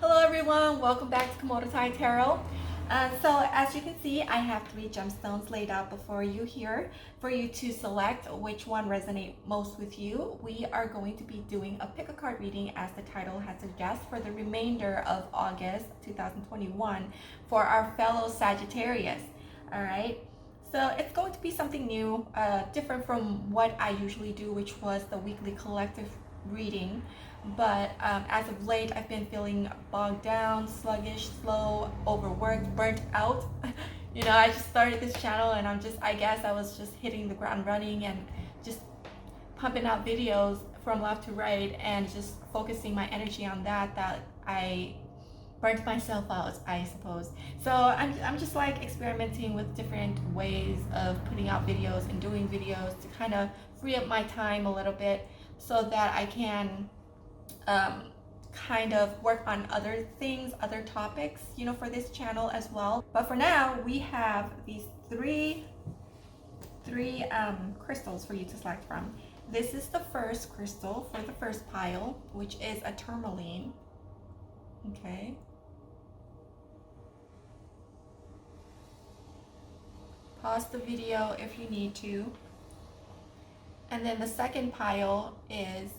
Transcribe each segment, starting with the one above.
Hello everyone, welcome back to Komodo Tai Tarot. So as you can see, I have 3 gemstones laid out before you here for you to select which one resonates most with you. We are going to be doing a pick a card reading as the title has suggested for the remainder of August 2021 for our fellow Sagittarius. All right. So it's going to be something new, different from what I usually do, which was the weekly collective reading. But as of late, I've been feeling bogged down, sluggish, slow, overworked, burnt out. I just started this channel and I guess I was just hitting the ground running and just pumping out videos from left to right and just focusing my energy on that I burnt myself out, I suppose. So I'm just like experimenting with different ways of putting out videos and doing videos to kind of free up my time a little bit so that I can kind of work on other things, other topics, for this channel as well. But for now, we have these three crystals for you to select from. This is the first crystal for the first pile, which is a tourmaline. Okay. Pause the video if you need to. And then the second pile is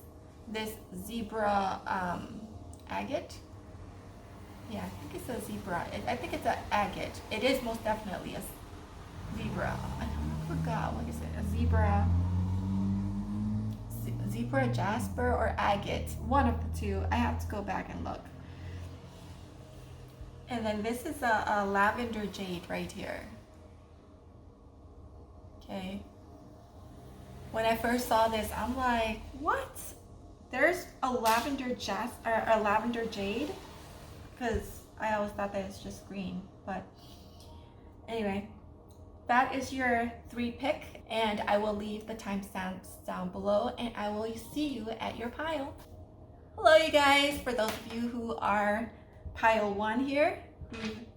this zebra agate. Yeah, I think it's a zebra. I think it's an agate. It is most definitely a zebra. I forgot, what is it? A zebra jasper or agate. One of the two. I have to go back and look. And then this is a lavender jade right here. Okay. When I first saw this, I'm like, what? There's a lavender jade, because I always thought that it's just green. But anyway, that is your 3 pick, and I will leave the timestamps down below, and I will see you at your pile. Hello, you guys. For those of you who are pile 1 here,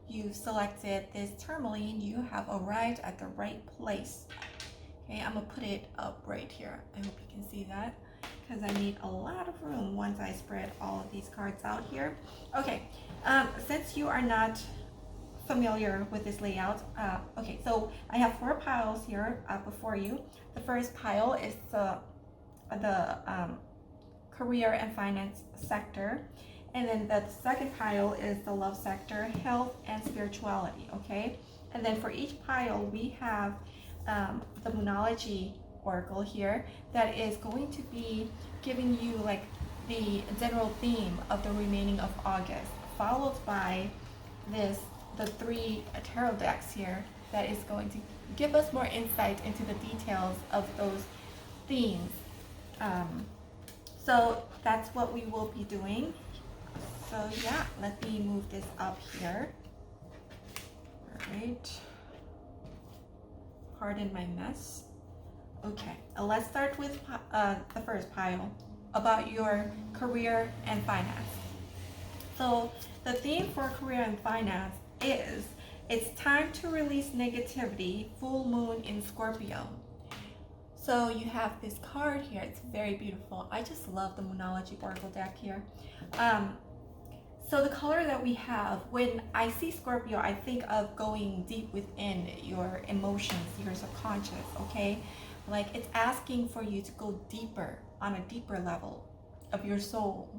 you've selected this tourmaline, you have arrived at the right place. Okay, I'm gonna put it up right here. I hope you can see that, because I need a lot of room once I spread all of these cards out here. Okay, since you are not familiar with this layout, okay, so I have 4 piles here before you. The first pile is the career and finance sector, and then the second pile is the love sector, health and spirituality. Okay, and then for each pile we have the Moonology oracle here that is going to be giving you like the general theme of the remaining of August, followed by the 3 tarot decks here that is going to give us more insight into the details of those themes. So that's what we will be doing. So yeah, let me move this up here. All right. Pardon my mess. Okay, let's start with the first pile about your career and finance. So the theme for career and finance is it's time to release negativity, full moon in Scorpio. So you have this card here. It's very beautiful. I just love the Moonology Oracle deck here. So the color that we have, when I see Scorpio, I think of going deep within your emotions, your subconscious, okay? Like it's asking for you to go deeper, on a deeper level of your soul.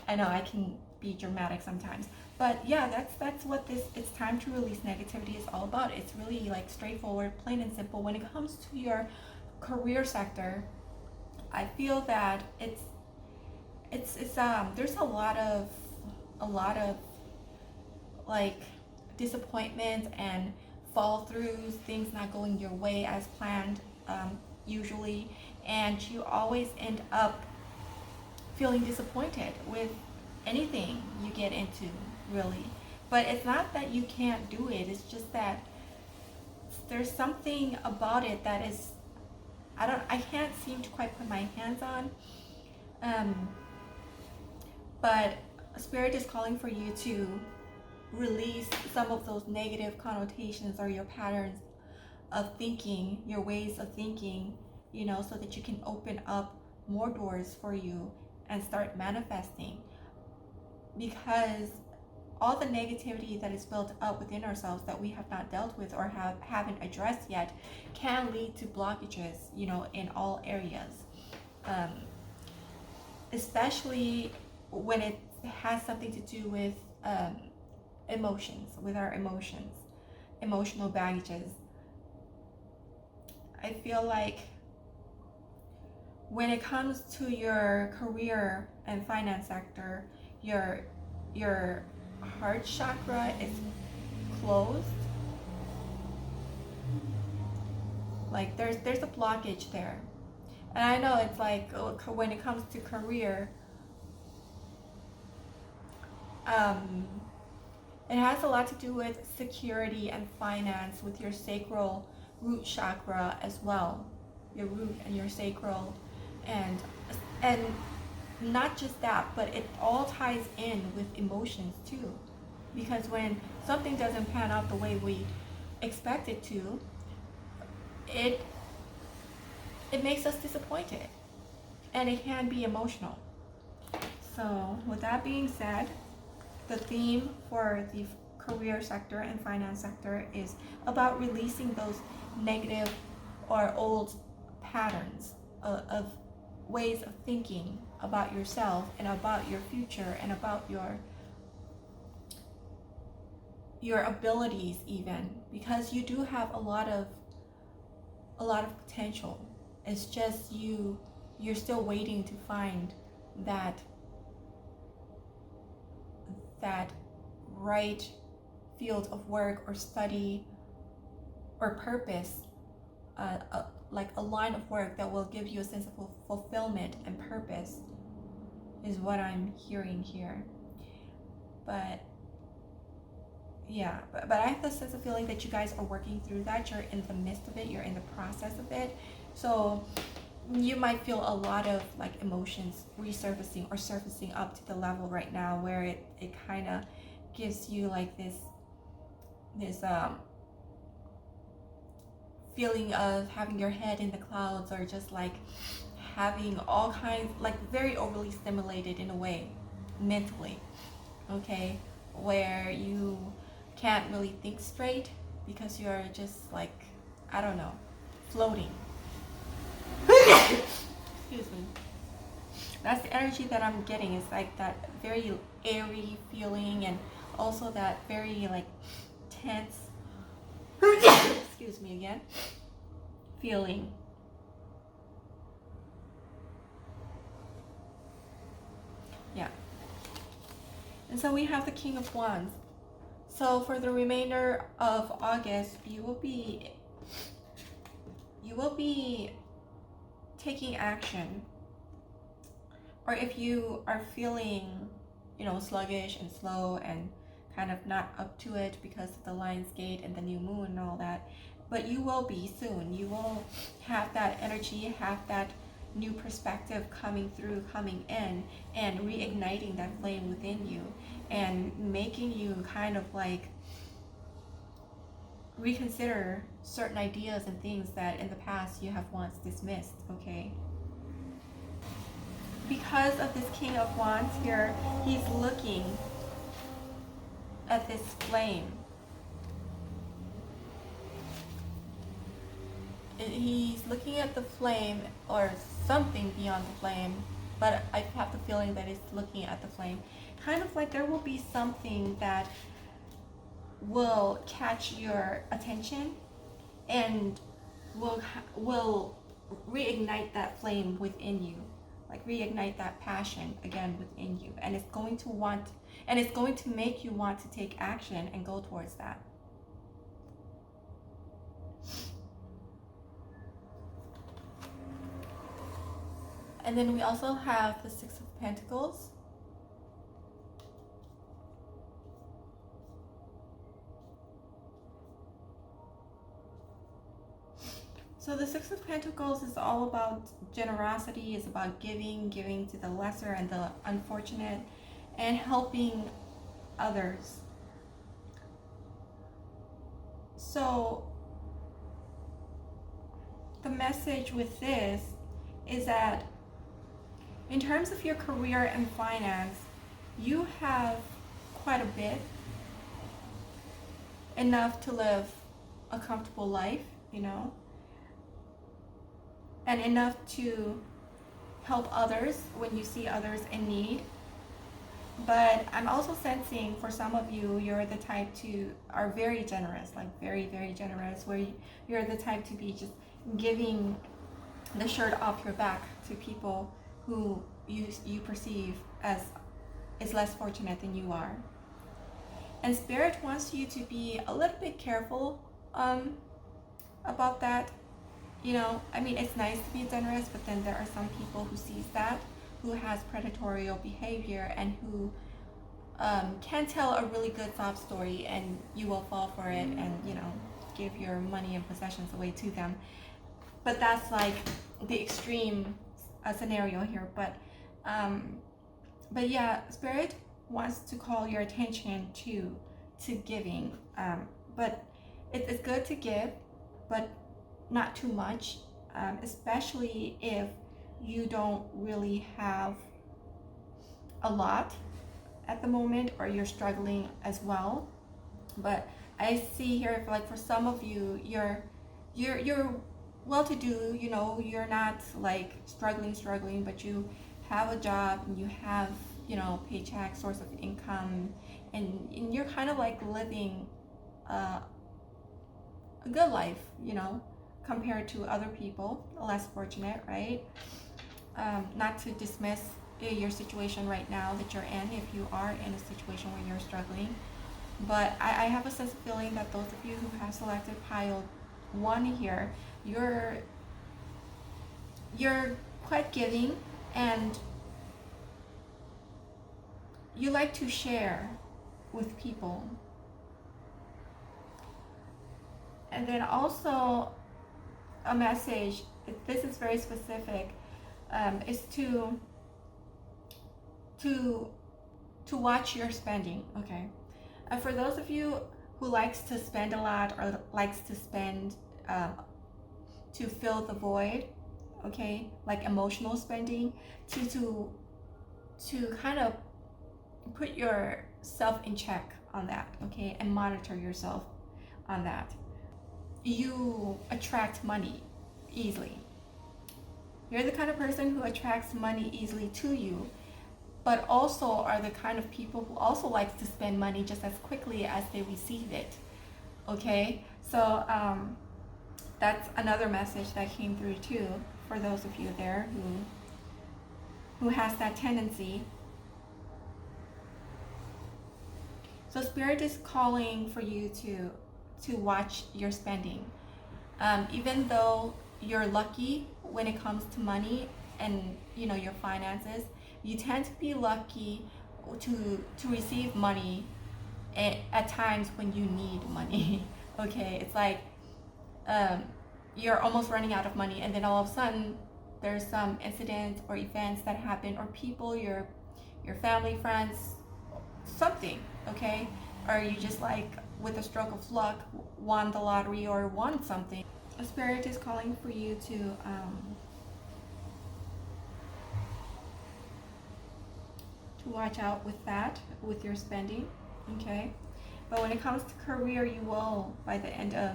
I know I can be dramatic sometimes, but yeah, that's what this it's time to release negativity is all about. It's really like straightforward, plain and simple. When it comes to your career sector, I feel that it's there's a lot of like disappointment and fall throughs, things not going your way as planned, usually, and you always end up feeling disappointed with anything you get into, really. But it's not that you can't do it, it's just that there's something about it that is I can't seem to quite put my hands on, but Spirit is calling for you to release some of those negative connotations or your patterns of thinking, your ways of thinking, so that you can open up more doors for you and start manifesting because all the negativity that is built up within ourselves that we have not dealt with or haven't addressed yet can lead to blockages, in all areas. Especially when it has something to do with emotions, with our emotions, emotional baggages. I feel like when it comes to your career and finance sector, your heart chakra is closed. Like there's a blockage there. And I know it's like when it comes to career, it has a lot to do with security and finance with your sacral root chakra as well, your root and your sacral, and not just that, but it all ties in with emotions too, because when something doesn't pan out the way we expect it to, it makes us disappointed, and it can be emotional. So with that being said, the theme for the career sector and finance sector is about releasing those negative or old patterns of ways of thinking about yourself and about your future and about your abilities, even because you do have a lot of potential. It's just you're still waiting to find that right field of work or study or purpose, like a line of work that will give you a sense of fulfillment and purpose, is what I'm hearing here. But yeah, but I have the sense of feeling that you guys are working through that. You're in the midst of it, you're in the process of it. So you might feel a lot of like emotions resurfacing or surfacing up to the level right now where it kind of gives you like this feeling of having your head in the clouds, or just like having all kinds, like very overly stimulated in a way mentally, okay, where you can't really think straight because you're just like, I don't know, floating. Excuse me. That's the energy that I'm getting. It's like that very airy feeling, and also that very like tense excuse me again, feeling. Yeah. And so we have the King of Wands. So for the remainder of August, you will be taking action. Or if you are feeling, sluggish and slow and kind of not up to it because of the Lion's Gate and the new moon and all that, but you will be soon. You will have that energy, have that new perspective coming through, coming in, and reigniting that flame within you, and making you kind of like reconsider certain ideas and things that in the past you have once dismissed, okay? Because of this King of Wands here, he's looking at this flame. He's looking at the flame or something beyond the flame, but I have the feeling that he's looking at the flame. Kind of like there will be something that will catch your attention and will reignite that flame within you, like reignite that passion again within you, and it's going to make you want to take action and go towards that. And then we also have the Six of Pentacles. So the Six of Pentacles is all about generosity, is about giving to the lesser and the unfortunate, and helping others. So the message with this is that in terms of your career and finance, you have quite a bit, enough to live a comfortable life, you know, and enough to help others when you see others in need. But I'm also sensing for some of you, you're the type to are very generous, like very, very generous, where you're the type to be just giving the shirt off your back to people who you perceive as is less fortunate than you are. And Spirit wants you to be a little bit careful about that. You know, I mean, it's nice to be generous, but then there are some people who sees that, who has predatory behavior, and who can tell a really good sob story, and you will fall for it, and you know, give your money and possessions away to them. But that's like the extreme scenario here. But yeah, Spirit wants to call your attention to giving. But it's good to give, but not too much, especially if you don't really have a lot at the moment, or you're struggling as well. But I see here, like for some of you, you're well-to-do, you know, you're not like struggling, but you have a job and you have, you know, paycheck, source of income, and you're kind of like living a good life, you know, compared to other people less fortunate, right? Not to dismiss your situation right now that you're in, if you are in a situation where you're struggling, but I have a sense of feeling that those of you who have selected pile 1 here, you're quite giving, and you like to share with people. And then also a message, this is very specific, is to watch your spending, okay? For those of you who likes to spend a lot, or likes to spend to fill the void, okay, like emotional spending, to kind of put yourself in check on that, okay, and monitor yourself on that. You attract money easily. You're the kind of person who attracts money easily to you, but also are the kind of people who also likes to spend money just as quickly as they receive it, okay? So that's another message that came through too, for those of you there who has that tendency. So Spirit is calling for you to watch your spending. Even though you're lucky when it comes to money and, you know, your finances, you tend to be lucky to receive money at times when you need money. Okay, it's like you're almost running out of money, and then all of a sudden there's some incidents or events that happen, or people, your family, friends, something, okay? Or you just like with a stroke of luck won the lottery or won something. Spirit is calling for you to watch out with that, with your spending, okay? But when it comes to career, you will, by the end of,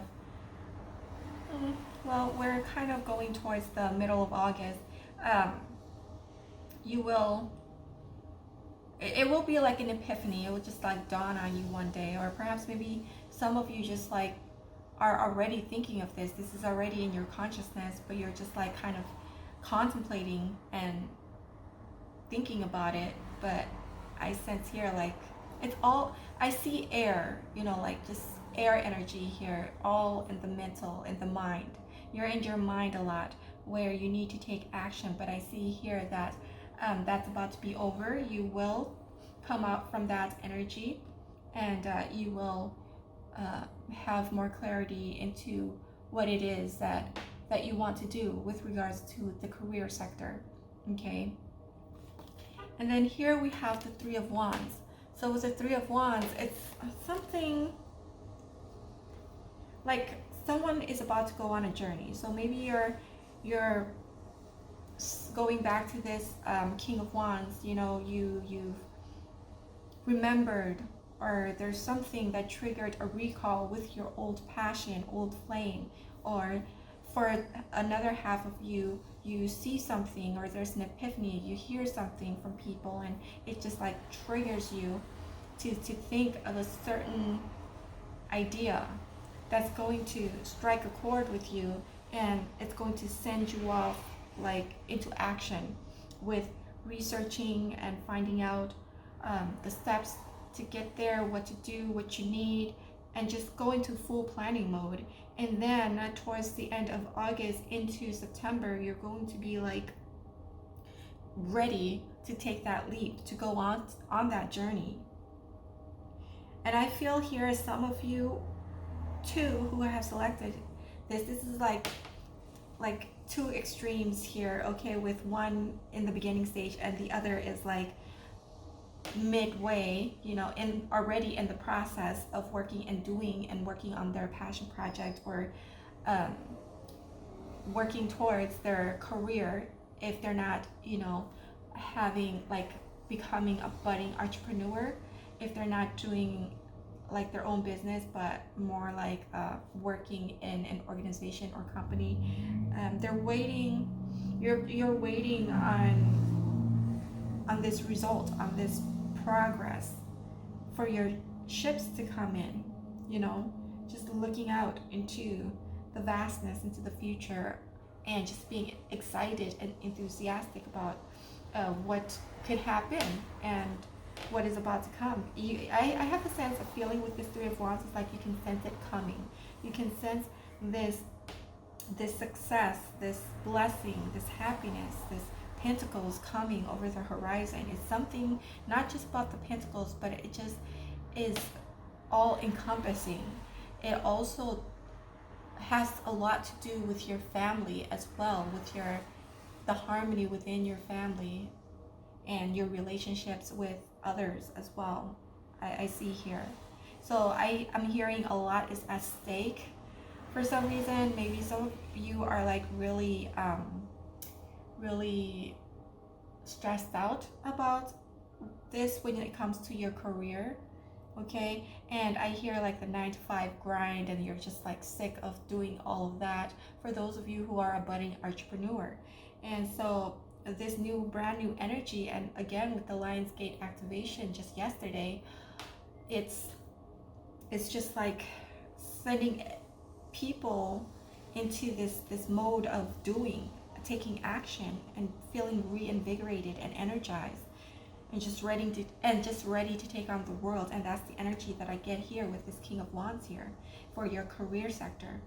well, we're kind of going towards the middle of August, you will, it will be like an epiphany. It will just like dawn on you one day, or perhaps maybe some of you just like are already thinking of this. This is already in your consciousness, but you're just like kind of contemplating and thinking about it. But I sense here, like, it's all, I see air, you know, like just air energy here, all in the mental, in the mind. You're in your mind a lot, where you need to take action. But I see here that that's about to be over. You will come out from that energy, and you will have more clarity into what it is that you want to do with regards to the career sector, okay? And then here we have the 3 of Wands. So with the 3 of Wands, it's something like someone is about to go on a journey. So maybe you're going back to this King of Wands. You know, remembered, or there's something that triggered a recall with your old passion, old flame, or for another half of you, you see something, or there's an epiphany, you hear something from people, and it just like triggers you to think of a certain idea that's going to strike a chord with you, and it's going to send you off like into action with researching and finding out the steps to get there, what to do, what you need, and just go into full planning mode. And then towards the end of August into September, you're going to be like ready to take that leap, to go on that journey. And I feel here some of you too who have selected this is like two extremes here, okay, with one in the beginning stage and the other is like midway, you know, in already in the process of working and doing and working on their passion project, or working towards their career, if they're not, you know, having like becoming a budding entrepreneur, if they're not doing like their own business but more like working in an organization or company. They're waiting, you're waiting on this result, on this progress, for your ships to come in, you know, just looking out into the vastness, into the future, and just being excited and enthusiastic about what could happen and what is about to come. I have a sense of feeling with this Three of Wands. It's like you can sense it coming. You can sense this success, this blessing, this happiness, this pentacles coming over the horizon. It's something not just about the pentacles, but it just is all encompassing. It also has a lot to do with your family as well, with the harmony within your family and your relationships with others as well. I see here. So I'm hearing a lot is at stake for some reason. Maybe some of you are like really really stressed out about this when it comes to your career, okay? And I hear like the 9-to-5 grind, and you're just like sick of doing all of that, for those of you who are a budding entrepreneur. And so this brand new energy, and again with the Lionsgate activation just yesterday, it's just like sending people into this mode of doing, taking action, and feeling reinvigorated and energized, and just ready to take on the world. And that's the energy that I get here with this King of Wands here for your career sector.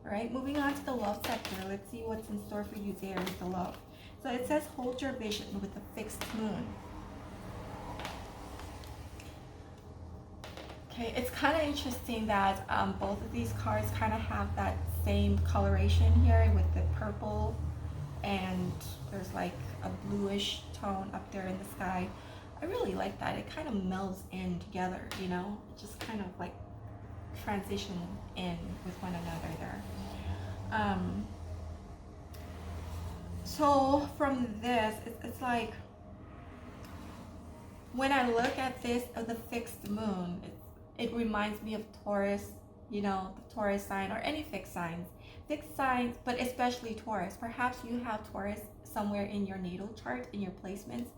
All right, moving on to the love sector. Let's see what's in store for you there with the love. So it says hold your vision with a fixed moon. Okay, it's kind of interesting that both of these cards kind of have that same coloration here with the purple, and there's like a bluish tone up there in the sky. I really like that. It kind of melds in together, you know, it just kind of like transition in with one another there. So from this, it's like when I look at this of the fixed moon, it reminds me of Taurus, you know, the Taurus sign, or any fixed signs, but especially Taurus. Perhaps you have Taurus somewhere in your natal chart, in your placements.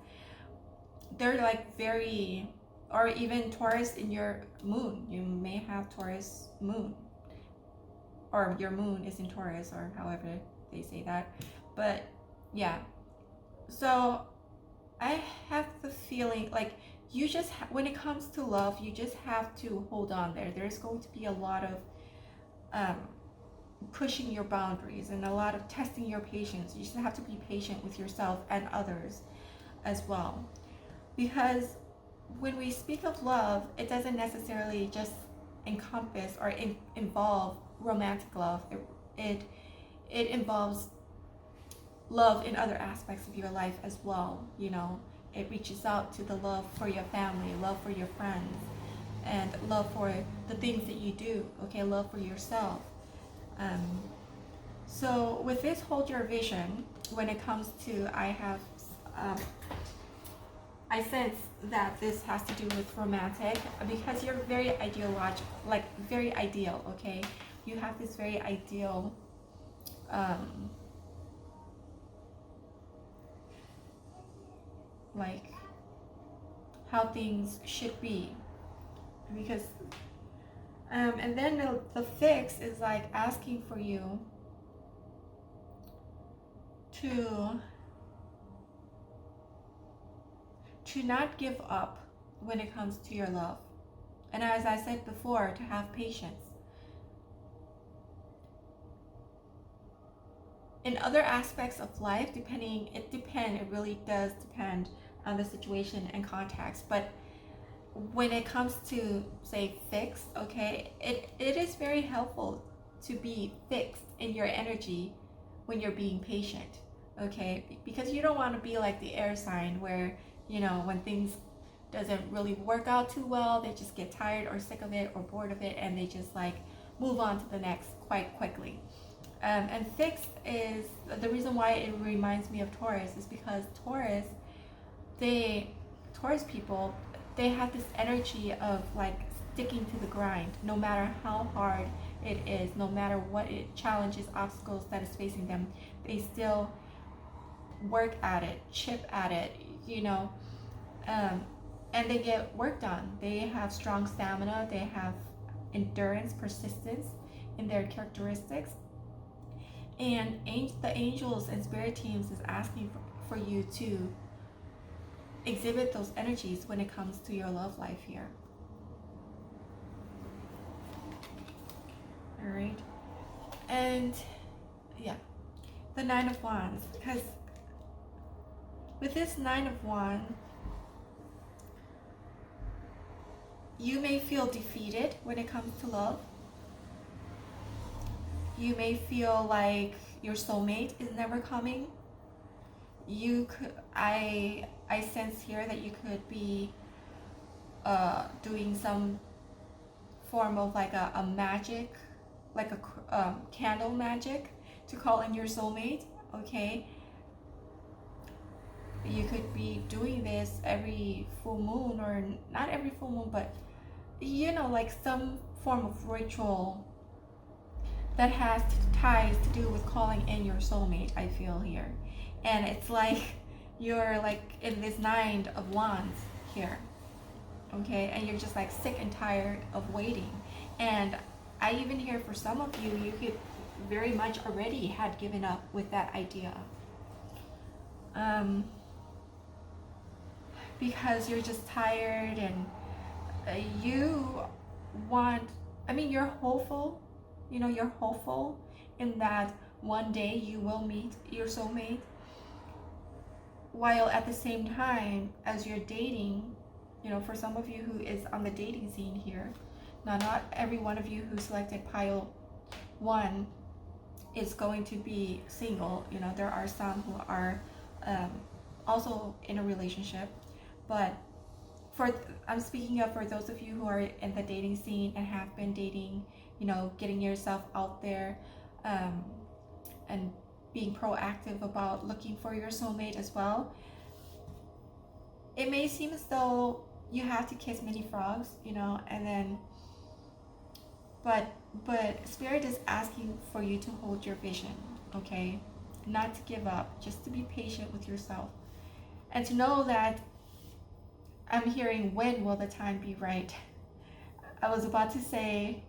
They're like very, or even Taurus in your moon. You may have Taurus moon, or your moon is in Taurus, or however they say that. But yeah, so I have the feeling like you just when it comes to love, you just have to hold on there. There's going to be a lot of pushing your boundaries and a lot of testing your patience. You just have to be patient with yourself and others as well, because when we speak of love, it doesn't necessarily just encompass or involve romantic love. It involves love in other aspects of your life as well. You know, it reaches out to the love for your family, love for your friends, and love for the things that you do, okay, love for yourself. So with this hold your vision, when it comes to, I have I sense that this has to do with romantic because you're very ideological, like very ideal, okay? You have this very ideal like how things should be, because and then the fix is like asking for you to not give up when it comes to your love, and as I said before, to have patience. In other aspects of life, it really does depend on the situation and context, but when it comes to, say, fixed, okay, it is very helpful to be fixed in your energy when you're being patient, okay, because you don't want to be like the air sign where, you know, when things doesn't really work out too well, they just get tired or sick of it or bored of it, and they just like move on to the next quite quickly. And fixed is the reason why it reminds me of Taurus is because Taurus people, they have this energy of like sticking to the grind, no matter how hard it is, no matter what challenges, obstacles that is facing them, they still work at it, chip at it, you know, and they get work done. They have strong stamina, they have endurance, persistence in their characteristics. And the angels and spirit teams is asking for you to exhibit those energies when it comes to your love life here. All right. And yeah, the Nine of Wands, because with this Nine of Wands, you may feel defeated when it comes to love. You may feel like your soulmate is never coming. I sense here that you could be doing some form of like a magic, like a candle magic to call in your soulmate, okay? You could be doing this every full moon, or not every full moon, but you know, like some form of ritual that has ties to do with calling in your soulmate, I feel here. And it's like you're like in this Nine of Wands here, okay, and you're just like sick and tired of waiting. And I even hear for some of you, you could very much already had given up with that idea, because you're just tired, and you want, I mean, you're hopeful, you know, you're hopeful in that one day you will meet your soulmate, while at the same time as you're dating, you know, for some of you who is on the dating scene here, now not every one of you who selected pile 1 is going to be single. You know, there are some who are also in a relationship, but I'm speaking of for those of you who are in the dating scene and have been dating, you know, getting yourself out there, and being proactive about looking for your soulmate as well. It may seem as though you have to kiss many frogs, you know, and then, but Spirit is asking for you to hold your vision, okay? Not to give up, just to be patient with yourself, and to know that I'm hearing, when will the time be right? I was about to say,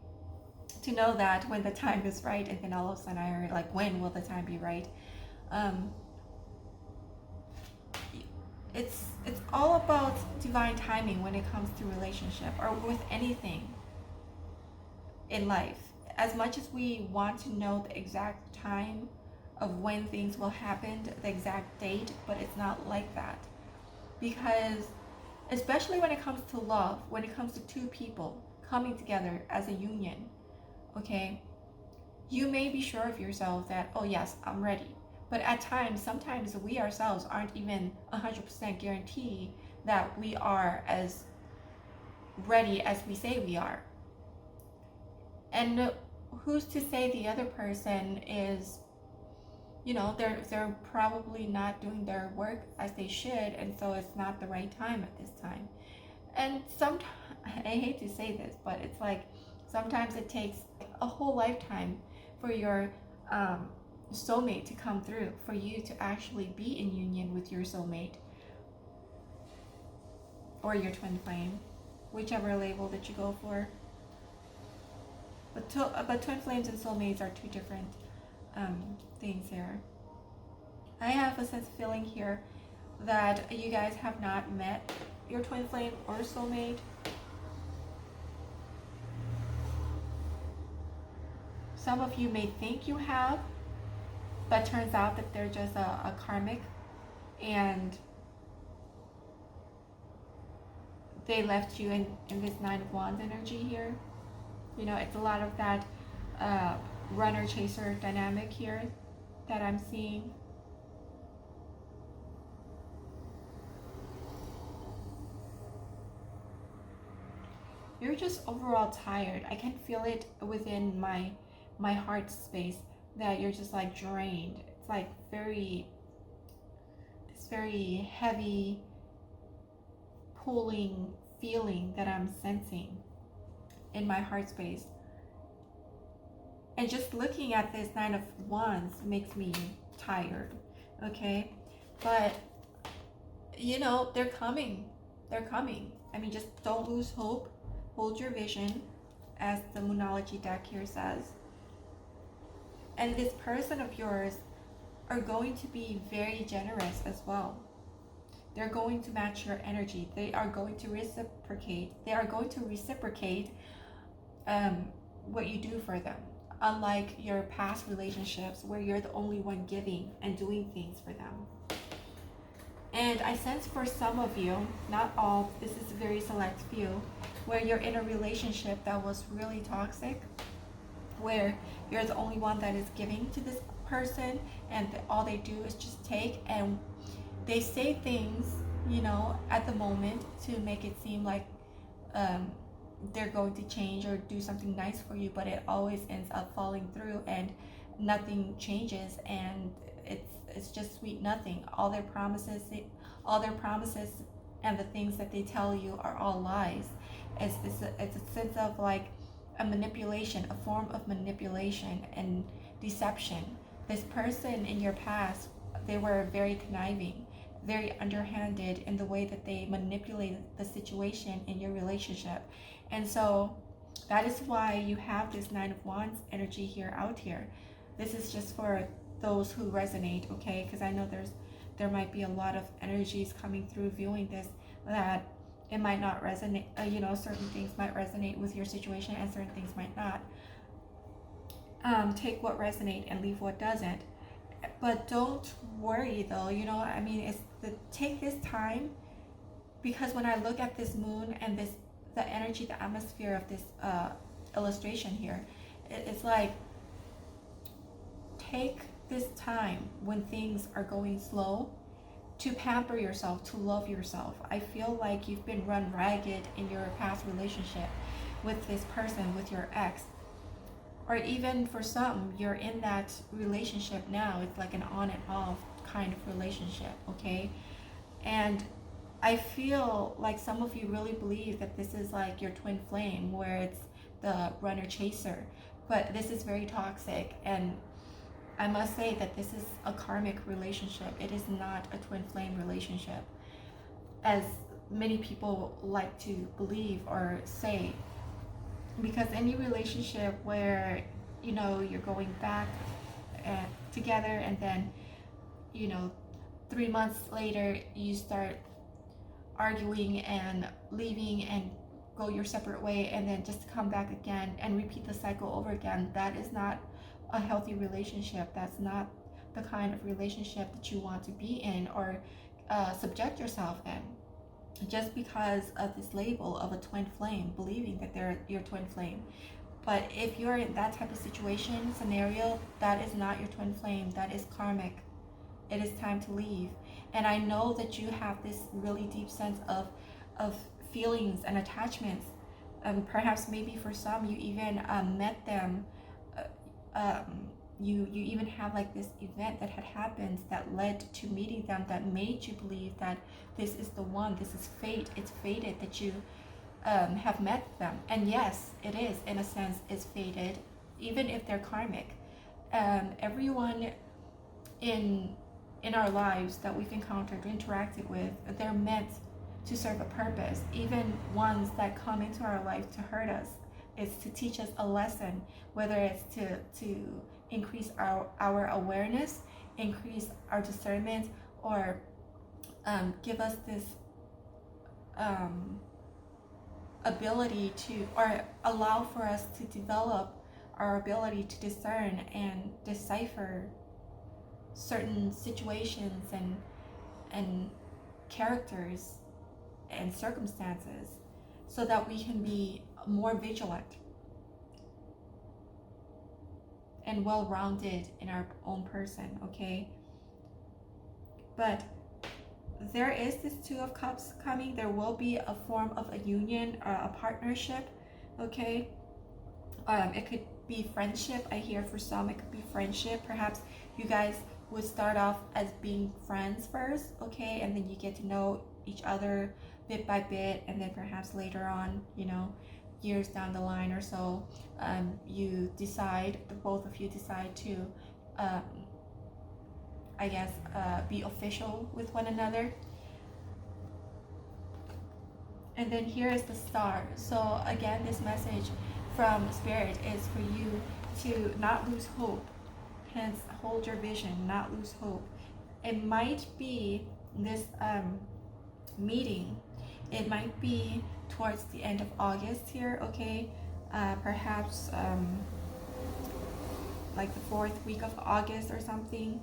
to know that when the time is right, and then all of a sudden I heard like, when will the time be right? It's all about divine timing when it comes to relationship or with anything in life. As much as we want to know the exact time of when things will happen, the exact date, but it's not like that. Because especially when it comes to love, when it comes to two people coming together as a union, okay, you may be sure of yourself that, oh yes, I'm ready. But at times, sometimes we ourselves aren't even 100% guaranteed that we are as ready as we say we are. And who's to say the other person is, they're probably not doing their work as they should, and so it's not the right time at this time. And sometimes, I hate to say this, but it's like sometimes it takes a whole lifetime for your soulmate to come through, for you to actually be in union with your soulmate or your twin flame, whichever label that you go for. But twin flames and soulmates are two different things here. I have a sense of feeling here that you guys have not met your twin flame or soulmate. Some of you may think you have, but turns out that they're just a karmic, and they left you in this Nine of Wands energy here. It's a lot of that runner-chaser dynamic here that I'm seeing. You're just overall tired. I can feel it within my heart space that you're just like drained. It's like this very heavy pulling feeling that I'm sensing in my heart space. And just looking at this Nine of Wands makes me tired, okay? But they're coming. I mean, just don't lose hope. Hold your vision, as the Moonology deck here says. And this person of yours are going to be very generous as well. They're going to match your energy. They are going to reciprocate. What you do for them. Unlike your past relationships where you're the only one giving and doing things for them. And I sense for some of you, not all, this is a very select few, where you're in a relationship that was really toxic, where you're the only one that is giving to this person, and all they do is just take, and they say things, at the moment to make it seem like they're going to change or do something nice for you, but it always ends up falling through and nothing changes, and it's just sweet nothing. All their promises and the things that they tell you are all lies. It's a sense of like a manipulation, a form of manipulation and deception. This person in your past, they were very conniving, very underhanded in the way that they manipulated the situation in your relationship. And so that is why you have this Nine of Wands energy here out here. This is just for those who resonate, okay? Because I know there might be a lot of energies coming through viewing this that it might not resonate, certain things might resonate with your situation and certain things might not. Take what resonate and leave what doesn't. But don't worry though, take this time, because when I look at this moon and the energy, the atmosphere of this illustration here, it's like, take this time when things are going slow to pamper yourself, to love yourself. I feel like you've been run ragged in your past relationship with this person, with your ex. Or even for some, you're in that relationship now. It's like an on and off kind of relationship, okay? And I feel like some of you really believe that this is like your twin flame, where it's the runner chaser. But this is very toxic, and I must say that this is a karmic relationship. It is not a twin flame relationship, as many people like to believe or say. Because any relationship where, you're going back together, and then, 3 months later you start arguing and leaving and go your separate way, and then just come back again and repeat the cycle over again, that is not a healthy relationship. That's not the kind of relationship that you want to be in or subject yourself in, just because of this label of a twin flame, believing that they're your twin flame. But if you're in that type of situation, scenario, that is not your twin flame. That is karmic. It is time to leave. And I know that you have this really deep sense of feelings and attachments. Perhaps maybe for some, you even met them you even have like this event that had happened that led to meeting them, that made you believe that this is the one, this is fate, it's fated that you have met them. And yes, it is, in a sense, is fated, even if they're karmic. Everyone in our lives that we've encountered or interacted with, they're meant to serve a purpose. Even ones that come into our life to hurt us, it's to teach us a lesson, whether it's to increase our awareness, increase our discernment, or give us this ability to, or allow for us to develop our ability to discern and decipher certain situations and characters and circumstances, so that we can be more vigilant and well-rounded in our own person, okay? But there is this Two of Cups coming. There will be a form of a union or a partnership, okay? It could be friendship. I hear for some it could be friendship. Perhaps you guys would start off as being friends first, okay? And then you get to know each other bit by bit, and then perhaps later on, you know, years down the line or so, you decide, the both of you decide to I guess be official with one another. And then here is the Star. So again, this message from Spirit is for you to not lose hope, hence hold your vision, not lose hope. It might be this meeting, it might be towards the end of August here, okay? Perhaps like the 4th week of August or something.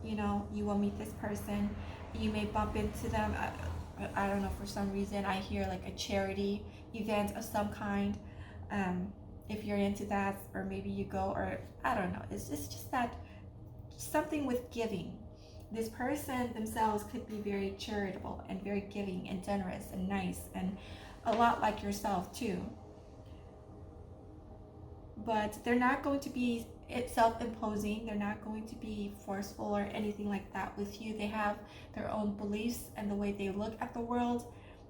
You know, you will meet this person. You may bump into them. I don't know, for some reason I hear like a charity event of some kind. If you're into that, or maybe you go, or I don't know. It's just that something with giving. This person themselves could be very charitable and very giving and generous and nice, and a lot like yourself too. But they're not going to be self-imposing. They're not going to be forceful or anything like that with you. They have their own beliefs and the way they look at the world.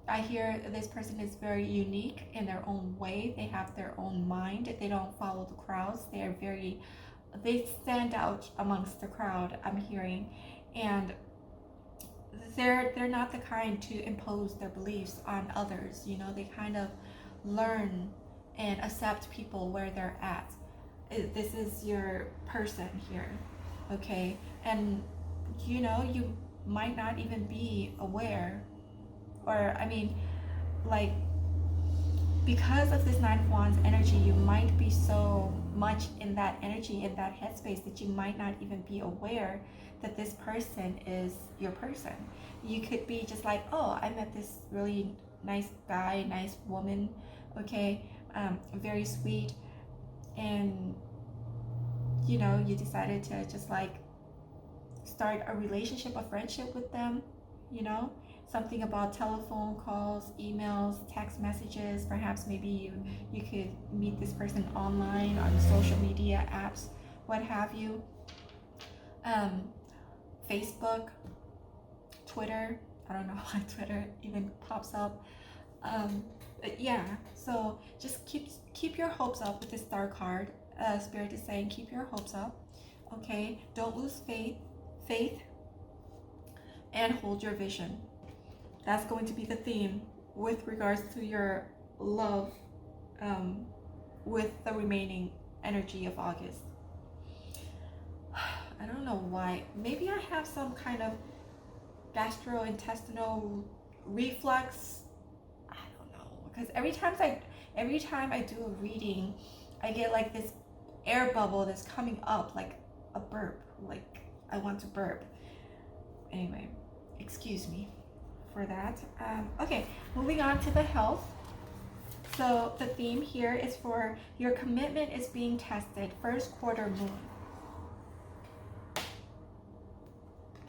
I hear this person is very unique in their own way. They have their own mind. They don't follow the crowds. They stand out amongst the crowd, I'm hearing. And they're not the kind to impose their beliefs on others. You know, they kind of learn and accept people where they're at. This is your person here, okay? And you know, you might not even be aware, or I mean, like, because of this Nine of Wands energy, you might be so much in that energy, in that headspace, that you might not even be aware that this person is your person. You could be just like, oh, I met this really nice guy, nice woman, okay, very sweet, and you know, you decided to just like start a relationship, a friendship with them, you know, something about telephone calls, emails, text messages. Perhaps maybe you could meet this person online on social media apps, what have you. Facebook, Twitter. I don't know why Twitter even pops up. But yeah, so just keep your hopes up with the Star card. Spirit is saying keep your hopes up, okay? Don't lose faith, and hold your vision. That's going to be the theme with regards to your love with the remaining energy of August. I don't know why. Maybe I have some kind of gastrointestinal reflux. I don't know, because every time I do a reading, I get like this air bubble that's coming up, like a burp, like I want to burp. Anyway, excuse me for that. Okay, moving on to the health. So the theme here is for your commitment is being tested, first quarter moon.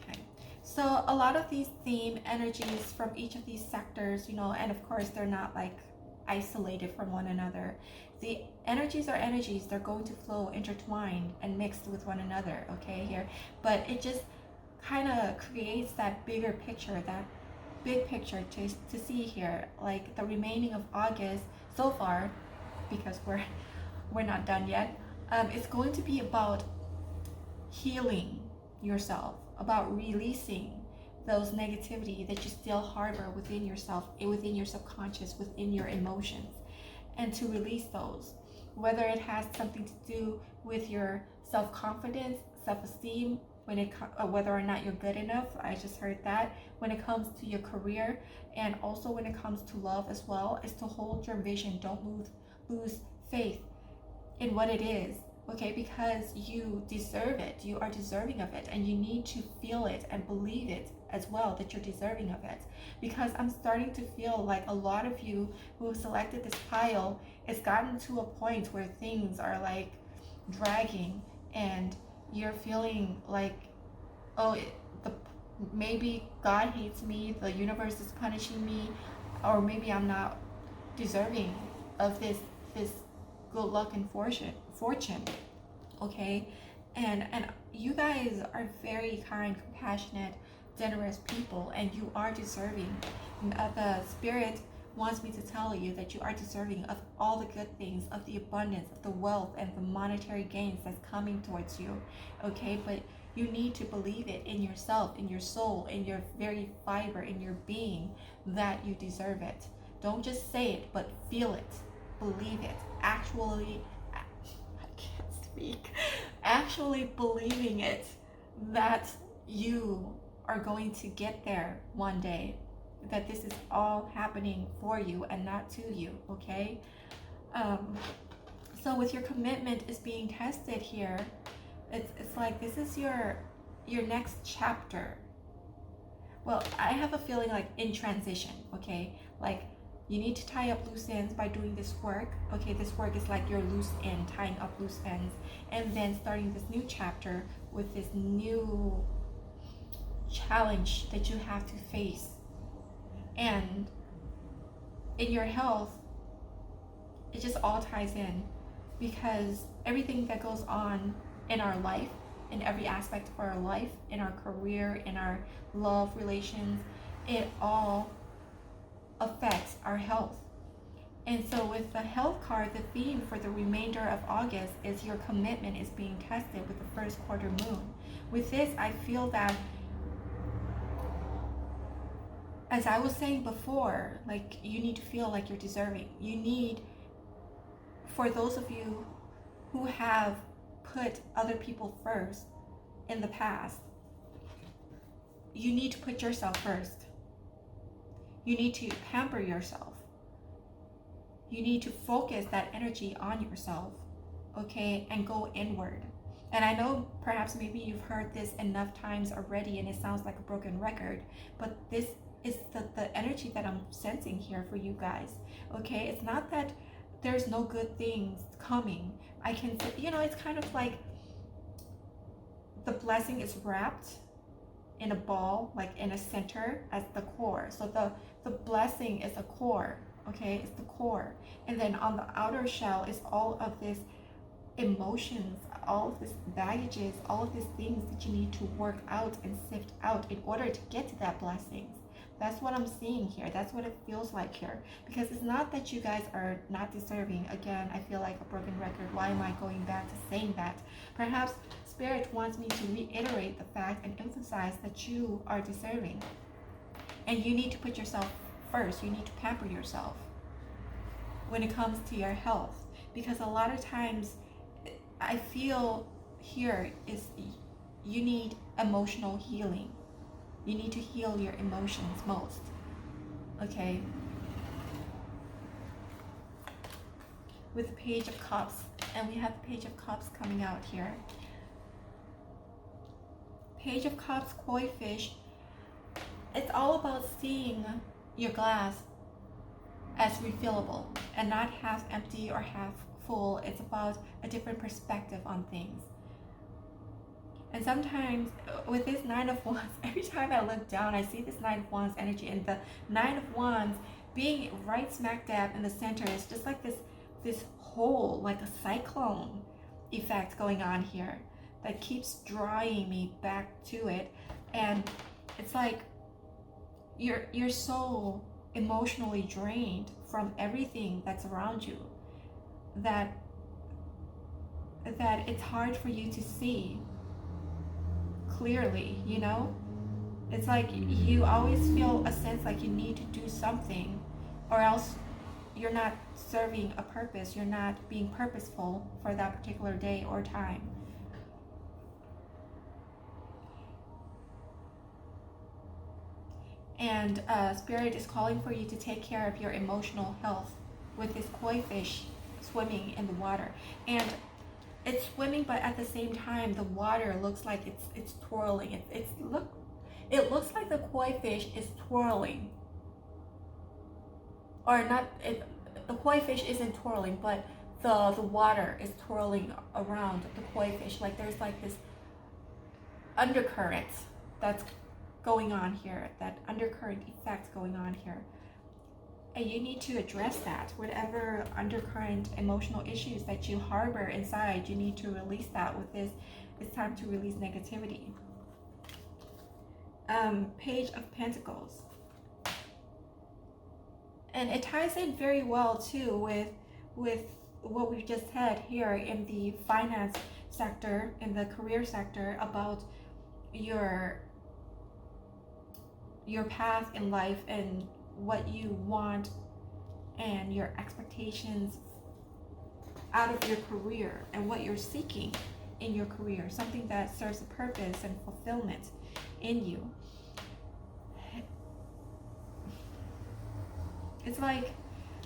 Okay, so a lot of these theme energies from each of these sectors, you know, and of course they're not like isolated from one another. The energies are energies, they're going to flow intertwined and mixed with one another, okay, here. But it just kind of creates that bigger picture, that big picture to see here, like the remaining of August so far, because we're not done yet. It's going to be about healing yourself, about releasing those negativity that you still harbor within yourself, within your subconscious, within your emotions, and to release those, whether it has something to do with your self-confidence, self-esteem, whether or not you're good enough. I just heard that. When it comes to your career, and also when it comes to love as well, is to hold your vision. Don't lose faith in what it is, okay? Because you deserve it. You are deserving of it, and you need to feel it and believe it as well, that you're deserving of it. Because I'm starting to feel like a lot of you who selected this pile, it's gotten to a point where things are like dragging, and you're feeling like, oh, maybe God hates me, the universe is punishing me, or maybe I'm not deserving of this good luck and fortune, okay? And you guys are very kind, compassionate, generous people, and you are deserving. The spirit wants me to tell you that you are deserving of all the good things, of the abundance, of the wealth and the monetary gains that's coming towards you, okay? But you need to believe it in yourself, in your soul, in your very fiber, in your being, that you deserve it. Don't just say it, but feel it, believe it, actually, I can't speak, actually believing it, that you are going to get there one day, that this is all happening for you and not to you, okay? So with your commitment is being tested here, it's like this is your next chapter. Well, I have a feeling like in transition, okay? Like you need to tie up loose ends by doing this work, okay? This work is like your loose end, tying up loose ends, and then starting this new chapter with this new challenge that you have to face. And in your health, it just all ties in, because everything that goes on in our life, in every aspect of our life, in our career, in our love relations, it all affects our health. And so with the health card, the theme for the remainder of August is your commitment is being tested with the first quarter moon. With this, I feel that, as I was saying before, like you need to feel like you're deserving. You need, for those of you who have put other people first in the past, you need to put yourself first. You need to pamper yourself. You need to focus that energy on yourself, okay, and go inward. And I know perhaps maybe you've heard this enough times already and it sounds like a broken record, but this is the energy that I'm sensing here for you guys, okay? It's not that there's no good things coming. I can, it's kind of like the blessing is wrapped in a ball, like in a center as the core. So the blessing is a core, okay? It's the core. And then on the outer shell is all of this emotions, all of this baggages, all of these things that you need to work out and sift out in order to get to that blessing. That's what I'm seeing here. That's what it feels like here. Because it's not that you guys are not deserving. Again, I feel like a broken record. Why am I going back to saying that? Perhaps Spirit wants me to reiterate the fact and emphasize that you are deserving. And you need to put yourself first. You need to pamper yourself when it comes to your health. Because a lot of times, I feel here is you need emotional healing. You need to heal your emotions most, okay? With the Page of Cups, and we have the Page of Cups coming out here. Page of Cups, koi fish, it's all about seeing your glass as refillable and not half empty or half full. It's about a different perspective on things. And sometimes with this Nine of Wands, every time I look down, I see this Nine of Wands energy. And the Nine of Wands being right smack dab in the center is just like this hole, like a cyclone effect going on here that keeps drawing me back to it. And it's like you're so emotionally drained from everything that's around you that it's hard for you to see clearly, you know? It's like you always feel a sense like you need to do something, or else you're not serving a purpose, you're not being purposeful for that particular day or time. And Spirit is calling for you to take care of your emotional health with this koi fish swimming in the water. And it's swimming, but at the same time, the water looks like it's twirling. It looks like the koi fish is twirling, or not. The koi fish isn't twirling, but the water is twirling around the koi fish. Like there's like this undercurrent that's going on here, that undercurrent effect going on here. And you need to address that. Whatever undercurrent emotional issues that you harbor inside, you need to release that with this. It's time to release negativity. Page of Pentacles. And it ties in very well too with what we've just had here in the finance sector, in the career sector, about your path in life and what you want and your expectations out of your career and what you're seeking in your career, something that serves a purpose and fulfillment in you. It's like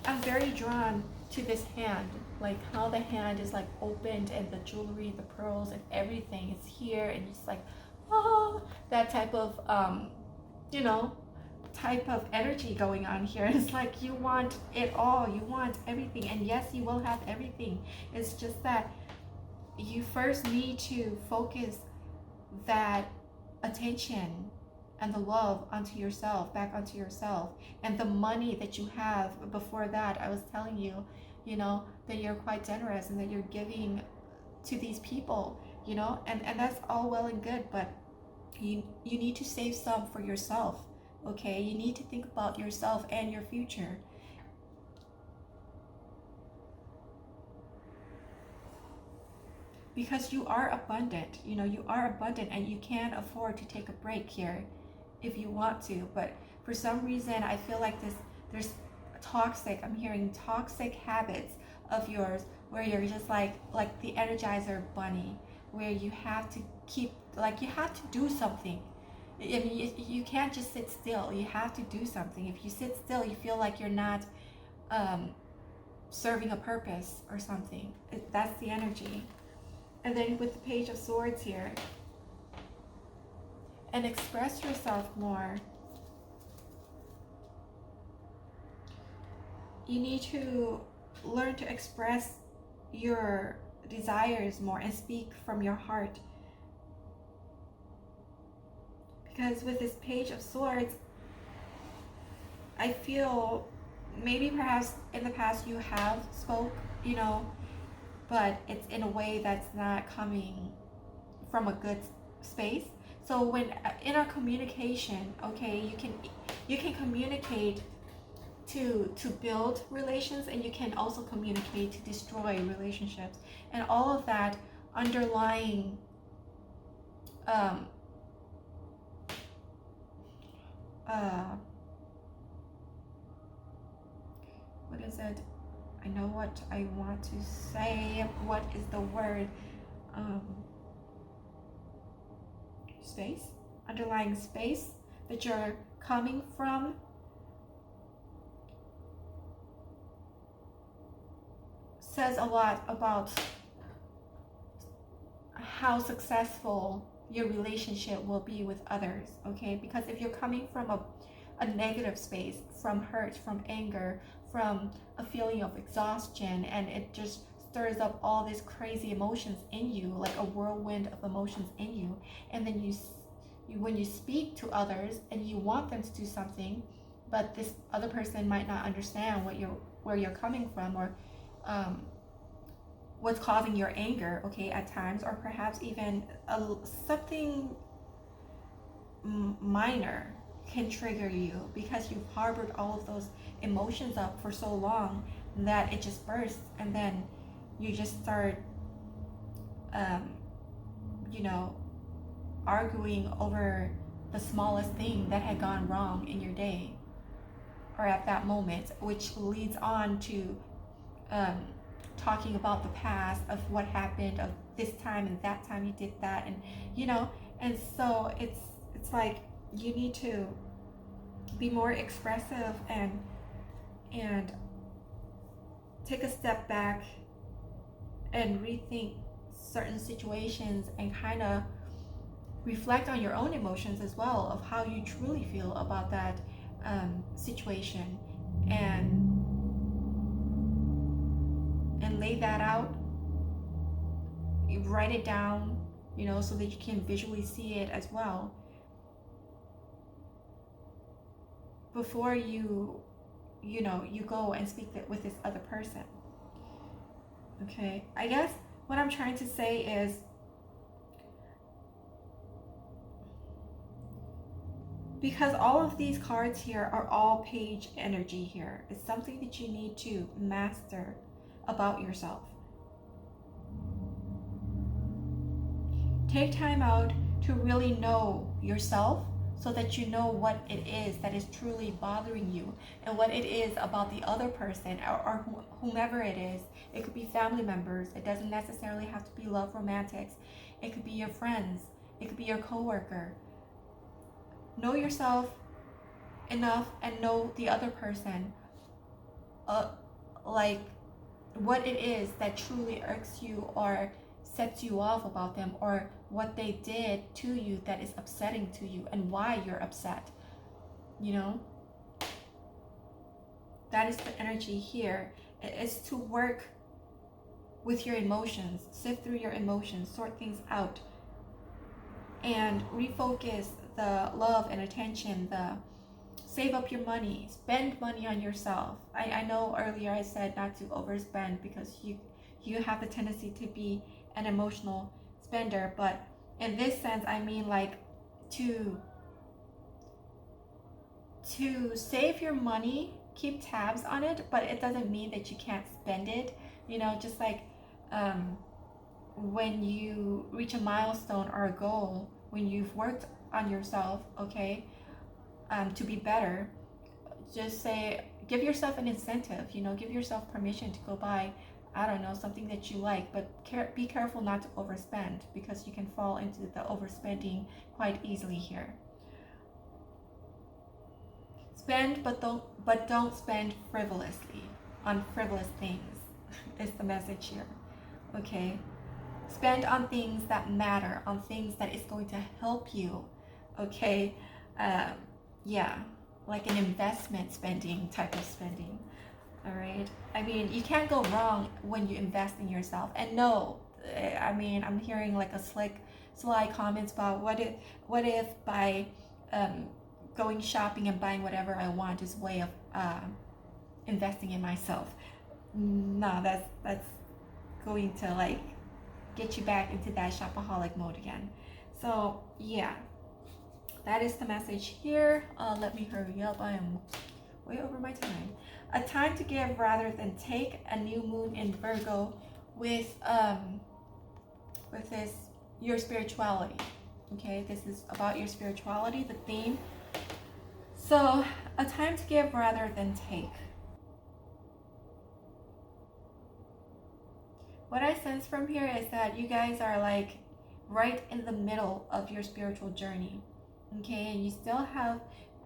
I'm very drawn to this hand, like how the hand is like opened and the jewelry, the pearls and everything is here, and it's like, oh, that type of type of energy going on here. It's like you want it all, you want everything, and yes, you will have everything. It's just that you first need to focus that attention and the love onto yourself, back onto yourself. And the money that you have before that, I was telling you, that you're quite generous and that you're giving to these people, and that's all well and good, but you need to save some for yourself. Okay, you need to think about yourself and your future. Because you are abundant, you are abundant, and you can afford to take a break here if you want to. But for some reason, I feel like there's I'm hearing toxic habits of yours where you're just like the Energizer bunny, where you have to keep, like you have to do something. I mean, you can't just sit still. You have to do something. If you sit still, you feel like you're not serving a purpose or something. That's the energy. And then with the Page of Swords here, and express yourself more. You need to learn to express your desires more and speak from your heart. Because with this Page of Swords, I feel maybe perhaps in the past you have spoke, but it's in a way that's not coming from a good space. So when in our communication, okay, you can communicate to build relations, and you can also communicate to destroy relationships, and all of that underlying what is it? I know what I want to say. What is the word? Space, underlying space that you're coming from. Says a lot about how successful your relationship will be with others, okay? Because if you're coming from a negative space, from hurt, from anger, from a feeling of exhaustion, and it just stirs up all these crazy emotions in you, like a whirlwind of emotions in you, and then you when you speak to others and you want them to do something, but this other person might not understand where you're coming from, or what's causing your anger, okay, at times, or perhaps even something minor can trigger you because you've harbored all of those emotions up for so long that it just bursts, and then you just start arguing over the smallest thing that had gone wrong in your day or at that moment, which leads on to talking about the past of what happened, of this time and that time you did that, and and so it's like you need to be more expressive and take a step back and rethink certain situations and kind of reflect on your own emotions as well, of how you truly feel about that situation, and lay that out. You write it down, so that you can visually see it as well before you go and speak with this other person. Okay, I guess what I'm trying to say is, because all of these cards here are all page energy here, it's something that you need to master about yourself. Take time out to really know yourself, so that you know what it is that is truly bothering you, and what it is about the other person, or whomever it is. It could be family members. It doesn't necessarily have to be love romantics. It could be your friends. It could be your coworker. Know yourself enough and know the other person, like what it is that truly irks you or sets you off about them, or what they did to you that is upsetting to you, and why you're upset. That is the energy here. It's to work with your emotions, sift through your emotions, sort things out, and refocus the love and attention, save up your money, spend money on yourself. I know earlier I said not to overspend, because you have the tendency to be an emotional spender, but in this sense I mean like to save your money, keep tabs on it, but it doesn't mean that you can't spend it. Just like when you reach a milestone or a goal, when you've worked on yourself, okay, to be better, just give yourself an incentive, give yourself permission to go buy, I don't know, something that you like, but be careful not to overspend, because you can fall into the overspending quite easily here. Spend, but don't spend frivolously on frivolous things is the message here. Okay, spend on things that matter, on things that is going to help you. Okay, yeah, like an investment spending type of spending. All right, I mean, you can't go wrong when you invest in yourself. And no, I mean, I'm hearing like a sly comments about what if by going shopping and buying whatever I want is a way of investing in myself. No, that's going to like get you back into that shopaholic mode again. So yeah, that is the message here. Let me hurry up. I am way over my time. A time to give rather than take. A new moon in Virgo with this your spirituality. Okay, this is about your spirituality, the theme. So a time to give rather than take. What I sense from here is that you guys are like right in the middle of your spiritual journey. Okay, and you still have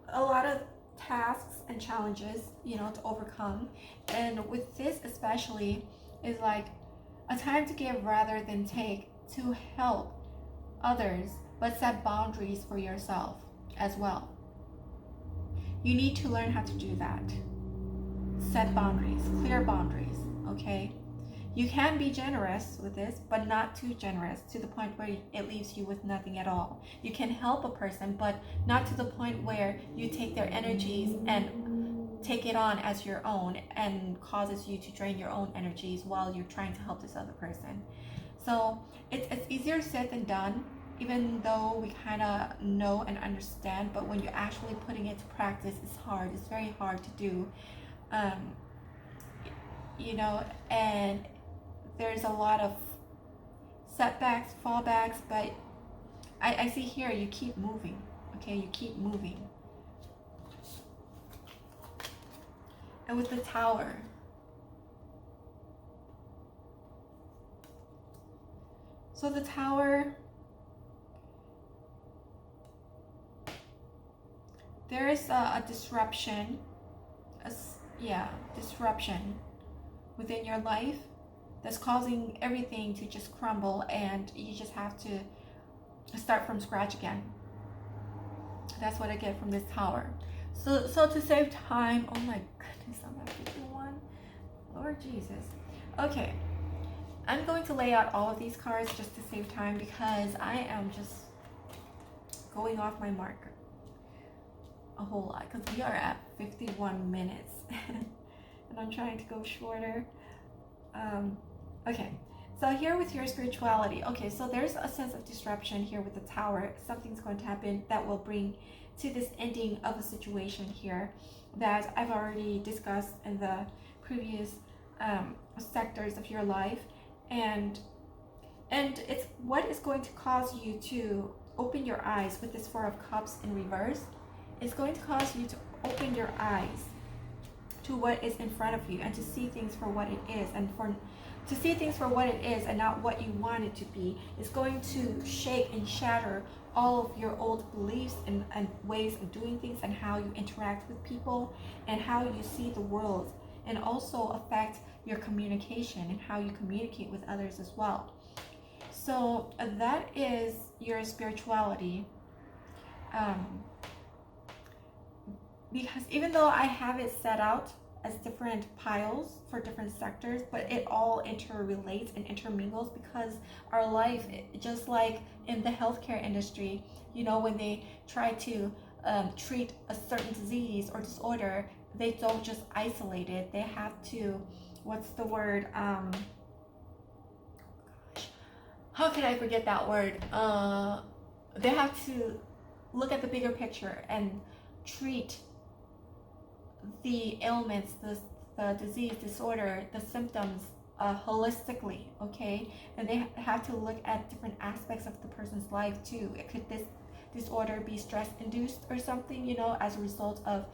a lot of tasks and challenges, to overcome. And with this especially is like a time to give rather than take, to help others, but set boundaries for yourself as well. You need to learn how to do that. Set boundaries, clear boundaries, okay? You can be generous with this, but not too generous to the point where it leaves you with nothing at all. You can help a person, but not to the point where you take their energies and take it on as your own and causes you to drain your own energies while you're trying to help this other person. So it's easier said than done, even though we kind of know and understand, but when you're actually putting it to practice, it's hard. It's very hard to do. You know, and there's a lot of setbacks, fallbacks, but I see here you keep moving, okay? You keep moving. And with the Tower, so the Tower, there is a disruption, disruption within your life that's causing everything to just crumble, and you just have to start from scratch again. That's what I get from this Tower. So to save time, oh my goodness, I'm at 51. Lord Jesus. Okay, I'm going to lay out all of these cards just to save time because I am just going off my mark a whole lot because we are at 51 minutes and I'm trying to go shorter. Okay, so here with your spirituality, okay, so there's a sense of disruption here with the Tower. Something's going to happen that will bring to this ending of a situation here that I've already discussed in the previous sectors of your life, and it's what is going to cause you to open your eyes with this Four of Cups in reverse. It's going to cause you to open your eyes to what is in front of you and to see things for what it is, and to see things for what it is and not what you want it to be. It's going to shake and shatter all of your old beliefs and ways of doing things and how you interact with people and how you see the world, and also affect your communication and how you communicate with others as well. So that is your spirituality. Because even though I have it set out as different piles for different sectors, but it all interrelates and intermingles because our life, just like in the healthcare industry, you know, when they try to treat a certain disease or disorder, they don't just isolate it. They have to, what's the word? How can I forget that word? They have to look at the bigger picture and treat the ailments, the disease, disorder, the symptoms holistically, okay? And they have to look at different aspects of the person's life too. Could this disorder be stress induced or something, you know, as a result of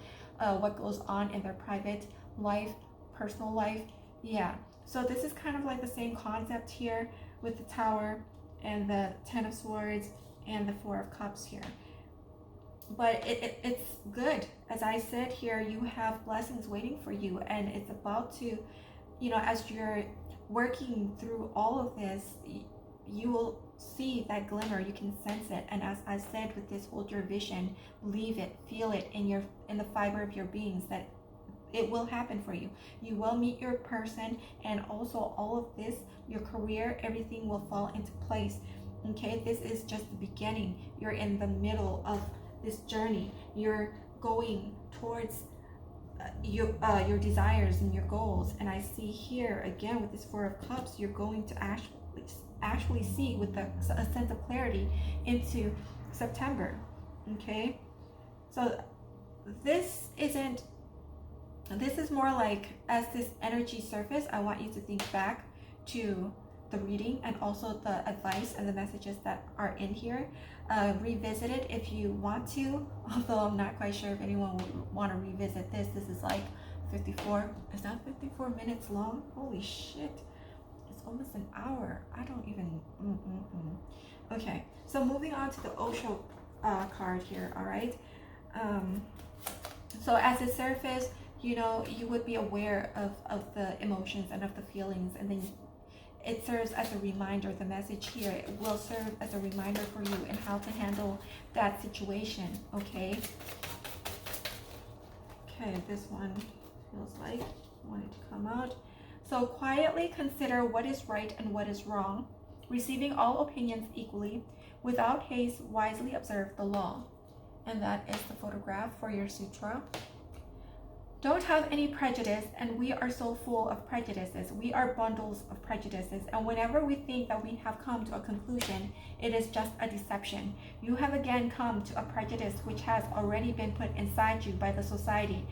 what goes on in their private life, personal life? Yeah, so this is kind of like the same concept here with the Tower and the Ten of Swords and the Four of Cups here. But it's good. As I said here, you have blessings waiting for you, and it's about to, you know, as you're working through all of this, you will see that glimmer. You can sense it, and as I said with this, hold your vision, believe it, feel it in the fiber of your beings that it will happen for you. You will meet your person, and also all of this, your career, everything will fall into place. Okay, this is just the beginning. You're in the middle of this journey. You're going towards your desires and your goals. And I see here again with this Four of Cups, you're going to actually see with a sense of clarity into September. Okay, so this is more like, as this energy surface, I want you to think back to the reading and also the advice and the messages that are in here. Revisit it if you want to, although I'm not quite sure if anyone would want to revisit this. This is like 54, is that 54 minutes long? Holy shit, it's almost an hour. I don't even, Okay, so moving on to the Osho card here, all right? So as it surface, you know, you would be aware of the emotions and of the feelings, and then it serves as a reminder. The message here, it will serve as a reminder for you and how to handle that situation, okay? Okay, this one feels like wanted to come out. So quietly consider what is right and what is wrong, receiving all opinions equally. Without haste, wisely observe the law. And that is the photograph for your sutra. Don't have any prejudice, and we are so full of prejudices. We are bundles of prejudices, and whenever we think that we have come to a conclusion, it is just a deception. You have again come to a prejudice which has already been put inside you by the society,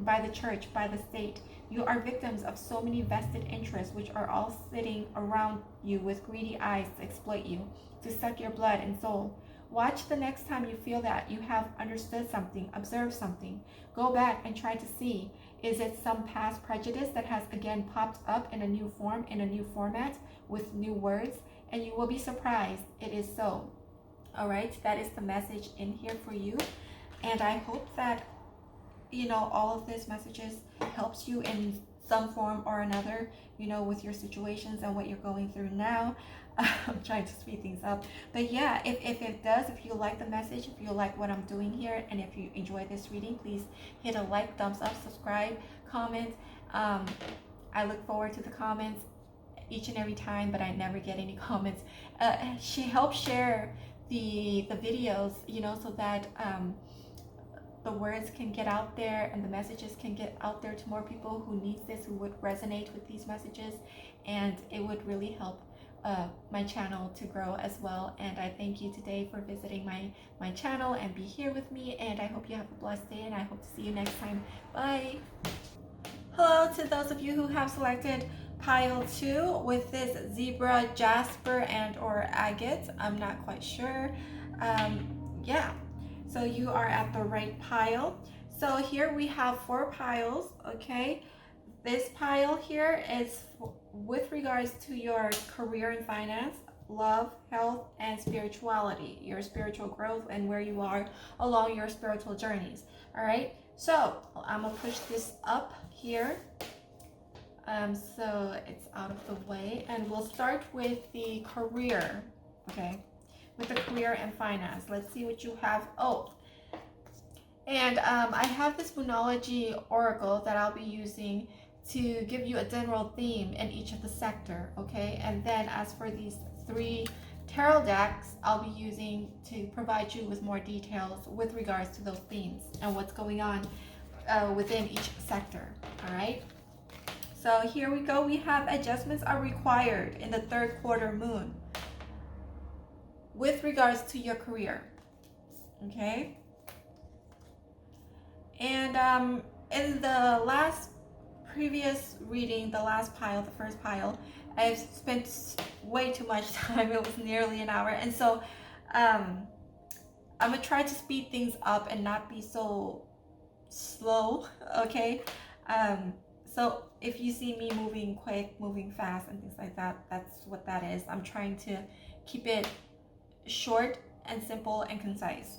by the church, by the state. You are victims of so many vested interests which are all sitting around you with greedy eyes to exploit you, to suck your blood and soul. Watch the next time you feel that you have understood something, observed something. Go back and try to see, is it some past prejudice that has again popped up in a new form, in a new format, with new words? And you will be surprised it is so. All right, that is the message in here for you. And I hope that, all of these messages helps you in some form or another, with your situations and what you're going through now. I'm trying to speed things up. But yeah, if it does, if you like the message, if you like what I'm doing here, and if you enjoy this reading, please hit a like, thumbs up, subscribe, comment. I look forward to the comments each and every time, but I never get any comments. She helps share the videos, so that the words can get out there and the messages can get out there to more people who needs this, who would resonate with these messages, and it would really help my channel to grow as well. And I thank you today for visiting my channel and be here with me, and I hope you have a blessed day, and I hope to see you next time. Bye. Hello to those of you who have selected pile 2 with this zebra, jasper, and or agate. I'm not quite sure. Yeah, so you are at the right pile. So here we have 4 piles. Okay, this pile here is with regards to your career and finance, love, health, and spirituality, your spiritual growth, and where you are along your spiritual journeys. All right, so I'm gonna push this up here, so it's out of the way, and we'll start with the career. Okay, with the career and finance. Let's see what you have. Oh, and I have this Moonology oracle that I'll be using to give you a general theme in each of the sector, okay? And then as for these 3 tarot decks, I'll be using to provide you with more details with regards to those themes and what's going on within each sector, all right? So here we go. We have adjustments are required in the 3rd quarter moon with regards to your career, okay? And in the previous reading, the last pile, the first pile, I've spent way too much time. It was nearly an hour, and so I'm gonna try to speed things up and not be so slow, okay? So if you see me moving quick, moving fast, and things like that, that's what that is. I'm trying to keep it short and simple and concise.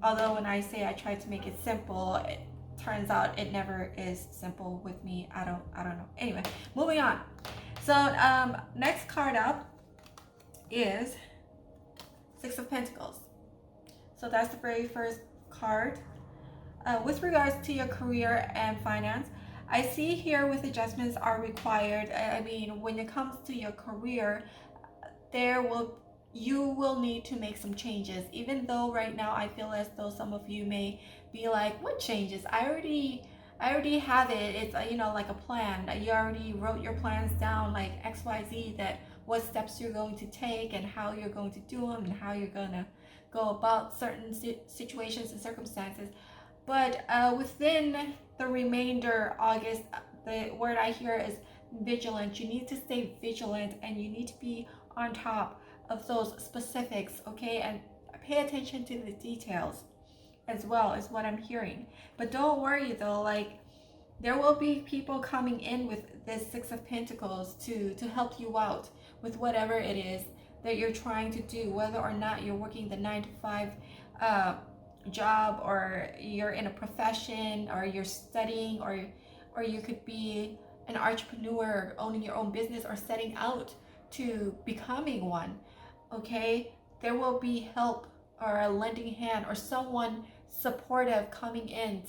Although when I say I try to make it simple, it turns out it never is simple with me. I don't know. Anyway, moving on. So next card up is 6 of Pentacles. So that's the very first card. With regards to your career and finance, I see here with adjustments are required. I mean, when it comes to your career, you will need to make some changes. Even though right now I feel as though some of you may be like, what changes? I already have it. It's like a plan. You already wrote your plans down, like XYZ, that what steps you're going to take and how you're going to do them and how you're gonna go about certain situations and circumstances. But within the remainder August, the word I hear is vigilant. You need to stay vigilant, and you need to be on top of those specifics, okay? And pay attention to the details as well, is what I'm hearing. But don't worry though, like there will be people coming in with this 6 of Pentacles to help you out with whatever it is that you're trying to do, whether or not you're working the 9-to-5 job, or you're in a profession, or you're studying, or you could be an entrepreneur, owning your own business, or setting out to becoming one, okay? There will be help or a lending hand or someone supportive coming in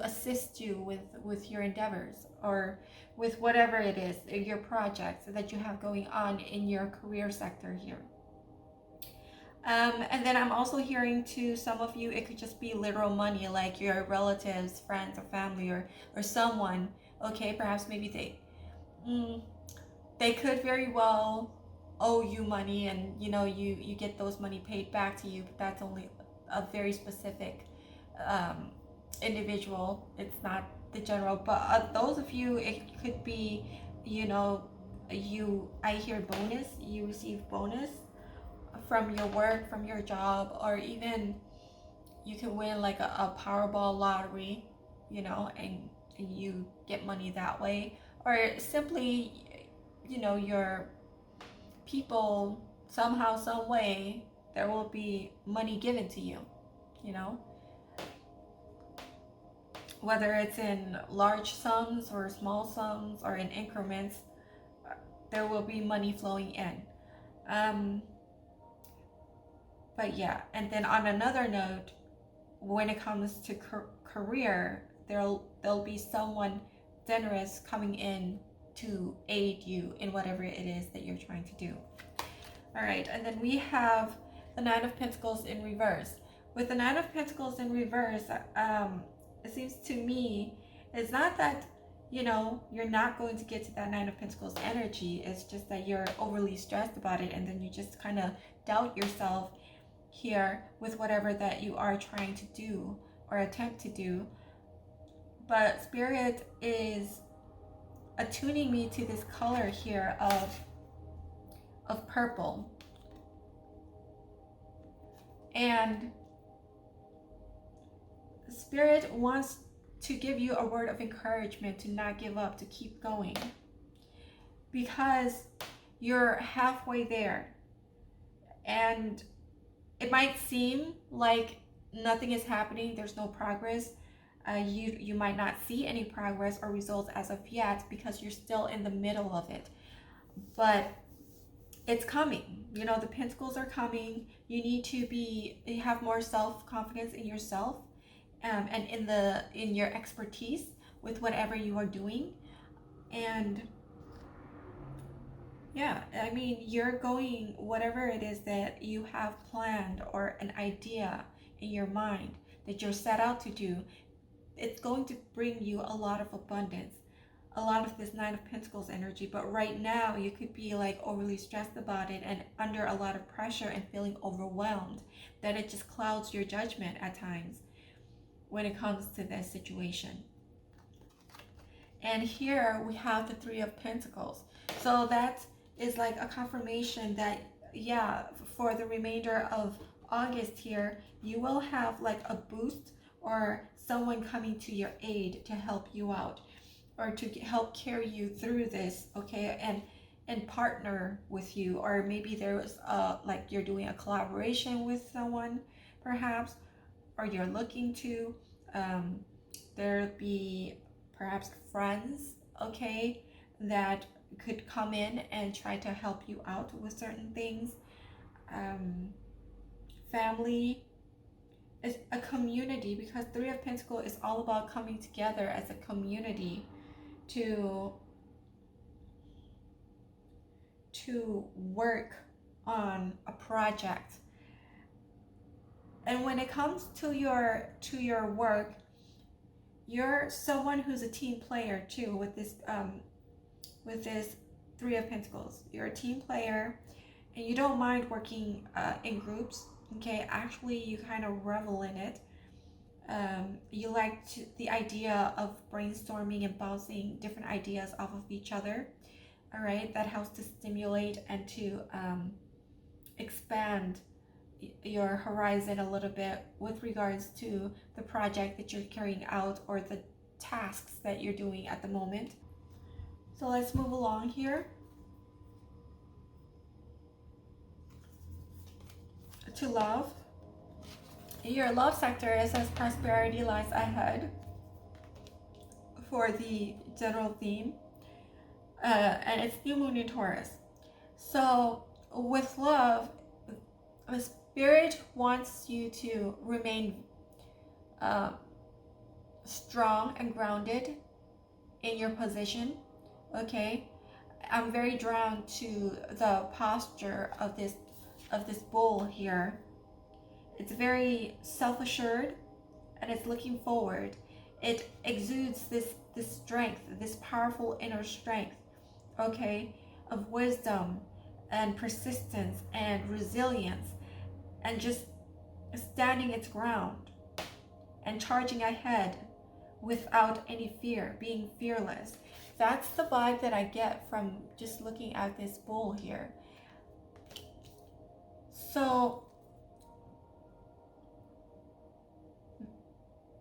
assist you with your endeavors, or with whatever it is, your projects that you have going on in your career sector here. And then I'm also hearing to some of you, it could just be literal money, like your relatives, friends, or family, or someone. Okay, perhaps maybe they could very well owe you money, and you get those money paid back to you, but that's only a very specific individual. It's not the general. But those of you, it could be, I hear bonus, you receive bonus from your work, from your job, or even you can win like a Powerball lottery, and you get money that way. Or simply, your people, somehow, some way, there will be money given to you, whether it's in large sums or small sums or in increments, there will be money flowing in. But yeah, and then on another note, when it comes to career, there'll be someone generous coming in to aid you in whatever it is that you're trying to do. All right, and then we have the Nine of Pentacles in reverse. With the Nine of Pentacles in reverse, it seems to me, it's not that, you're not going to get to that Nine of Pentacles energy. It's just that you're overly stressed about it, and then you just kind of doubt yourself here with whatever that you are trying to do or attempt to do. But Spirit is attuning me to this color here of purple. And Spirit wants to give you a word of encouragement to not give up, to keep going, because you're halfway there. And it might seem like nothing is happening, there's no progress. You might not see any progress or results as of yet because you're still in the middle of it. But it's coming. The pentacles are coming. You need to have more self-confidence in yourself, and in your expertise with whatever you are doing. And yeah, I mean, you're going, whatever it is that you have planned or an idea in your mind that you're set out to do, it's going to bring you a lot of abundance, a lot of this Nine of Pentacles energy. But right now you could be like overly stressed about it and under a lot of pressure and feeling overwhelmed, that it just clouds your judgment at times when it comes to this situation. And here we have the Three of Pentacles. So that is like a confirmation that, yeah, for the remainder of August here, you will have like a boost or someone coming to your aid to help you out or to help carry you through this, okay, and partner with you. Or maybe there was like you're doing a collaboration with someone perhaps, or you're looking to, there'll be perhaps friends, okay, that could come in and try to help you out with certain things. Family, is a community, because Three of Pentacles is all about coming together as a community to work on a project. And when it comes to your work, you're someone who's a team player too with this Three of Pentacles. You're a team player and you don't mind working in groups. Okay, actually you kind of revel in it. You like the idea of brainstorming and bouncing different ideas off of each other. All right, that helps to stimulate and to expand your horizon a little bit with regards to the project that you're carrying out or the tasks that you're doing at the moment. So let's move along here to love. In your love sector, it says prosperity lies ahead for the general theme, and it's new moon in Taurus. So with love, Spirit wants you to remain strong and grounded in your position. Okay, I'm very drawn to the posture of this bull here. It's very self-assured and it's looking forward. It exudes this strength, this powerful inner strength, okay, of wisdom and persistence and resilience, and just standing its ground and charging ahead without any fear, being fearless. That's the vibe that I get from just looking at this bull here. So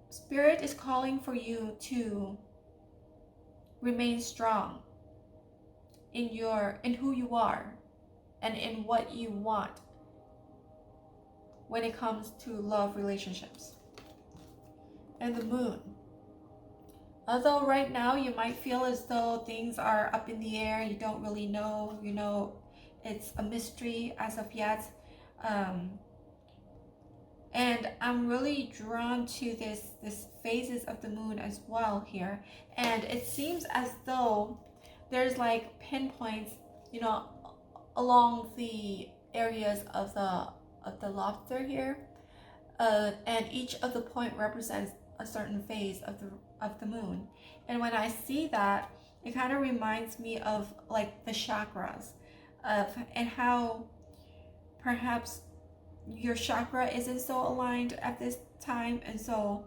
Spirit is calling for you to remain strong in who you are and in what you want when it comes to love relationships. And the moon. Although right now you might feel as though things are up in the air, you don't really know, it's a mystery as of yet. And I'm really drawn to this phases of the moon as well here. And it seems as though there's like pinpoints, along the areas of the lobster here. And each of the point represents a certain phase of the moon. And when I see that, it kind of reminds me of like the chakras, and how perhaps your chakra isn't so aligned at this time, and so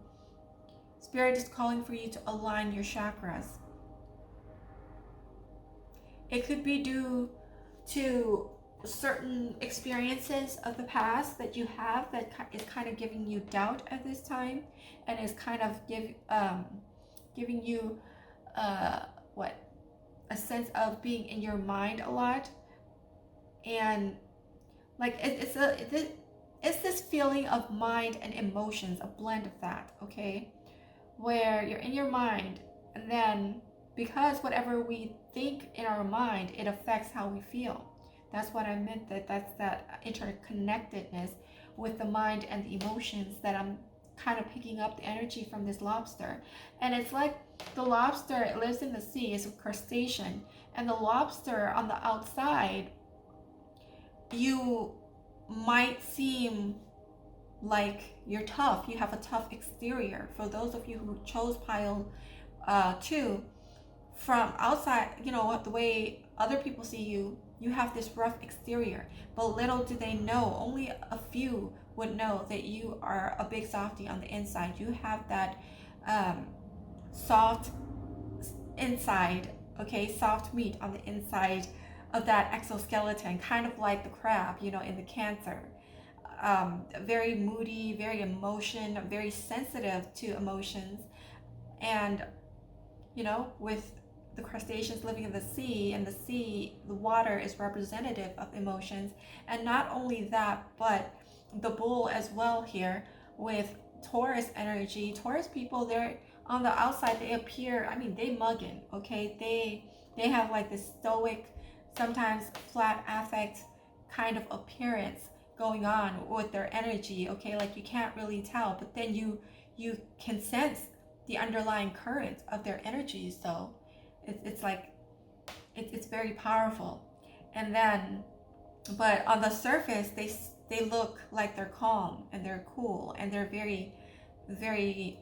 Spirit is calling for you to align your chakras. It could be due to certain experiences of the past that you have that is kind of giving you doubt at this time, and is kind of giving you a sense of being in your mind a lot, and like it's this feeling of mind and emotions, a blend of that, okay, where you're in your mind, and then because whatever we think in our mind, it affects how we feel. That's what I meant, that's that interconnectedness with the mind and the emotions that I'm kind of picking up the energy from this lobster. And it's like the lobster, it lives in the sea, it's a crustacean, and the lobster on the outside, you might seem like you're tough, you have a tough exterior. For those of you who chose pile 2, from outside, the way other people see you, you have this rough exterior, but little do they know, only a few would know that you are a big softie on the inside. You have that soft inside, okay, soft meat on the inside of that exoskeleton, kind of like the crab, in the Cancer. Very moody, very very sensitive to emotions, and with the crustaceans living in the sea, and the water is representative of emotions. And not only that, but the bull as well here with Taurus energy. Taurus people, they're on the outside, they appear, they mugging, okay, they have like this stoic, sometimes flat affect kind of appearance going on with their energy, okay, like you can't really tell, but then you can sense the underlying current of their energy. So it's like it's very powerful. And then, but on the surface, they look like they're calm and they're cool and they're very, very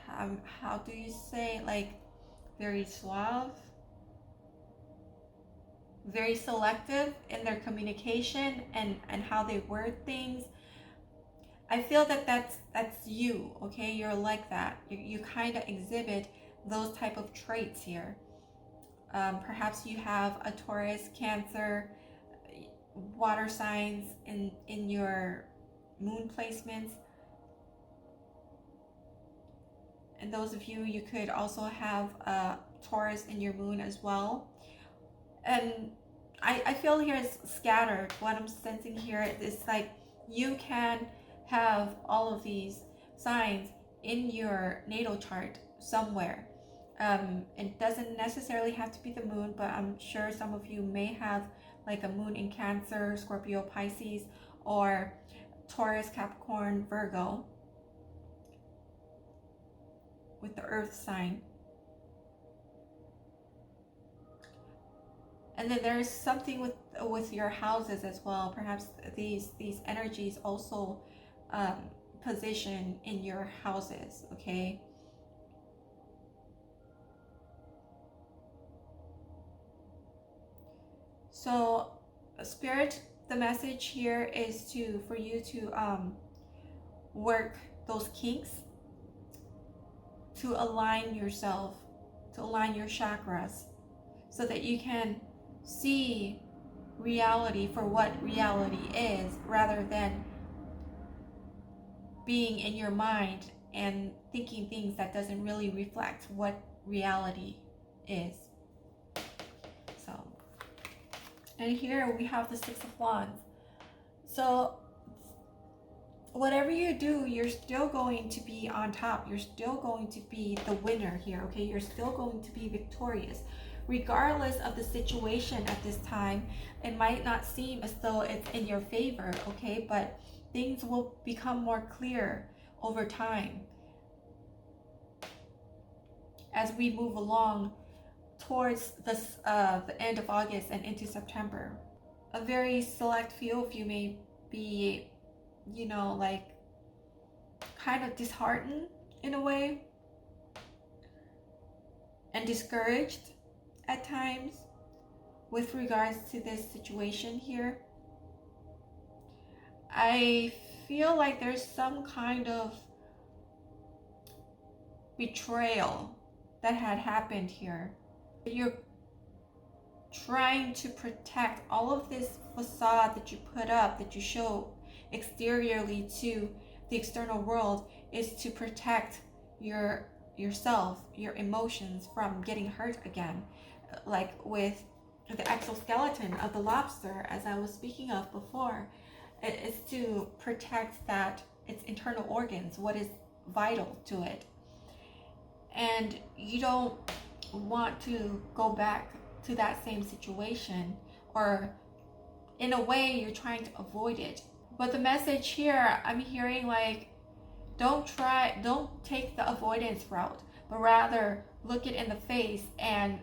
how do you say, like very suave, very selective in their communication and how they word things. I feel that's you, okay? You're like that. You kind of exhibit those type of traits here. Perhaps you have a Taurus, Cancer, water signs in your moon placements. And those of you could also have a Taurus in your moon as well. And I feel here it's scattered. What I'm sensing here is like you can have all of these signs in your natal chart somewhere. It doesn't necessarily have to be the moon, but I'm sure some of you may have like a moon in Cancer, Scorpio, Pisces, or Taurus, Capricorn, Virgo. with the earth sign. And then there's something with your houses as well. Perhaps these energies also position in your houses, okay? So Spirit, the message here is for you to work those kinks, to align yourself, to align your chakras, so that you can see reality for what reality is, rather than being in your mind and thinking things that doesn't really reflect what reality is. So, and here we have the Six of Wands. So whatever you do, you're still going to be on top. You're still going to be the winner here, okay? You're still going to be victorious. Regardless of the situation at this time, it might not seem as though it's in your favor, okay? But things will become more clear over time as we move along towards this, the end of August and into September. A very select few of you may be, you know, like kind of disheartened in a way and discouraged at times with regards to this situation here. I feel like there's some kind of betrayal that had happened here. You're trying to protect all of this facade that you put up, that you show exteriorly to the external world, is to protect yourself, your emotions from getting hurt again. Like with the exoskeleton of the lobster, as I was speaking of before, it is to protect that its internal organs, what is vital to it. And you don't want to go back to that same situation, or in a way you're trying to avoid it. But the message here, I'm hearing like, don't take the avoidance route, but rather look it in the face and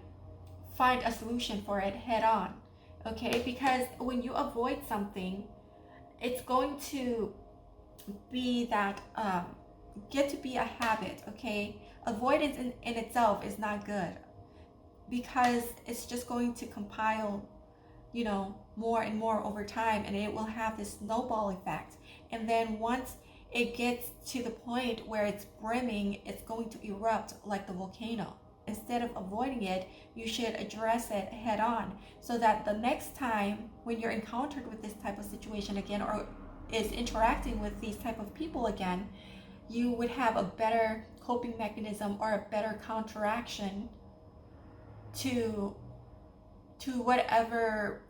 find a solution for it head on, okay? Because when you avoid something, it's going to be that get to be a habit, okay? Avoidance in itself is not good, because it's just going to compile, you know, more and more over time, and it will have this snowball effect. And then once it gets to the point where it's brimming, it's going to erupt like the volcano. Instead of avoiding it, you should address it head on, so that the next time when you're encountered with this type of situation again, or is interacting with these type of people again, you would have a better coping mechanism or a better counteraction to whatever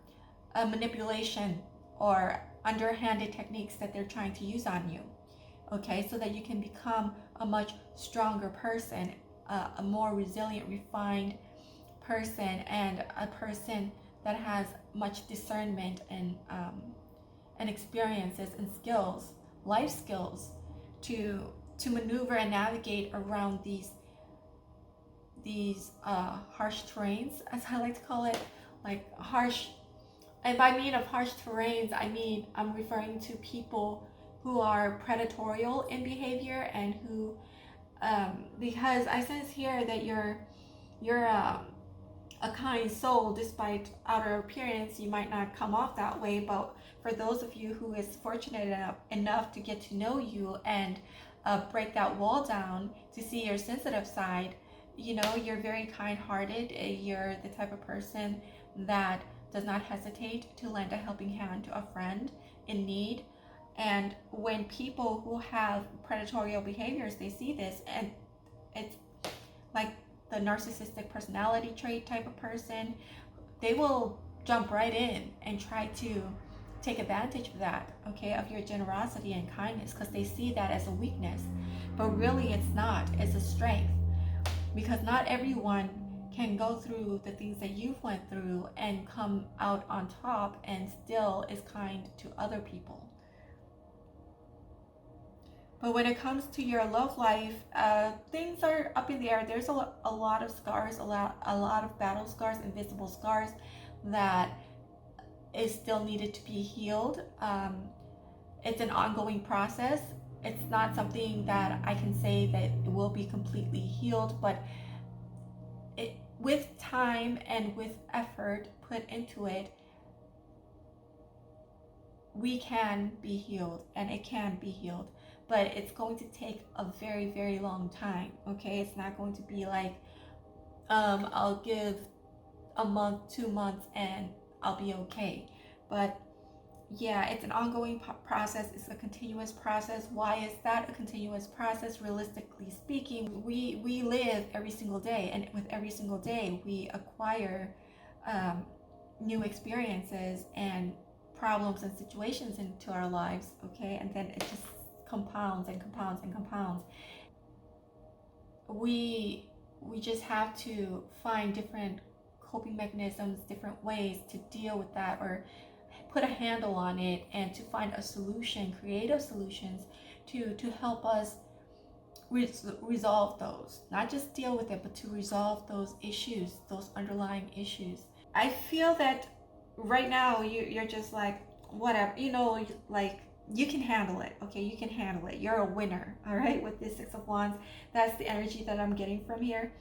manipulation or underhanded techniques that they're trying to use on you, okay? So that you can become a much stronger person, a more resilient, refined person, and a person that has much discernment and experiences and skills, life skills, to maneuver and navigate around these harsh terrains, as I like to call it. Like harsh, and by mean of harsh terrains, I'm referring to people who are predatorial in behavior, and who because I sense here that you're a kind soul. Despite outer appearance, you might not come off that way, but for those of you who is fortunate enough to get to know you and break that wall down to see your sensitive side, you know, you're very kind-hearted. You're the type of person that does not hesitate to lend a helping hand to a friend in need. And when people who have predatory behaviors, they see this, and it's like the narcissistic personality trait type of person, they will jump right in and try to take advantage of that, okay, of your generosity and kindness, because they see that as a weakness. But really it's not, it's a strength, because not everyone can go through the things that you've went through and come out on top and still is kind to other people. But when it comes to your love life, things are up in the air. There's a lot of scars, a lot of battle scars, invisible scars that is still needed to be healed. It's an ongoing process. It's not something that I can say that it will be completely healed, but with time and with effort put into it, we can be healed, and it can be healed, but it's going to take a very, very long time. Okay, it's not going to be like I'll give a month, 2 months, and I'll be okay. But yeah, it's an ongoing process. It's a continuous process. Why is that a continuous process? Realistically speaking, we live every single day, and with every single day we acquire new experiences and problems and situations into our lives. Okay, and then it just compounds and compounds and compounds. We just have to find different coping mechanisms, different ways to deal with that, or put a handle on it, and to find a solution, creative solutions to help us resolve those. Not just deal with it, but to resolve those issues, those underlying issues. I feel that right now you're just like, whatever, like, you can handle it. Okay, you can handle it. You're a winner. All right, with this Six of Wands, that's the energy that I'm getting from here.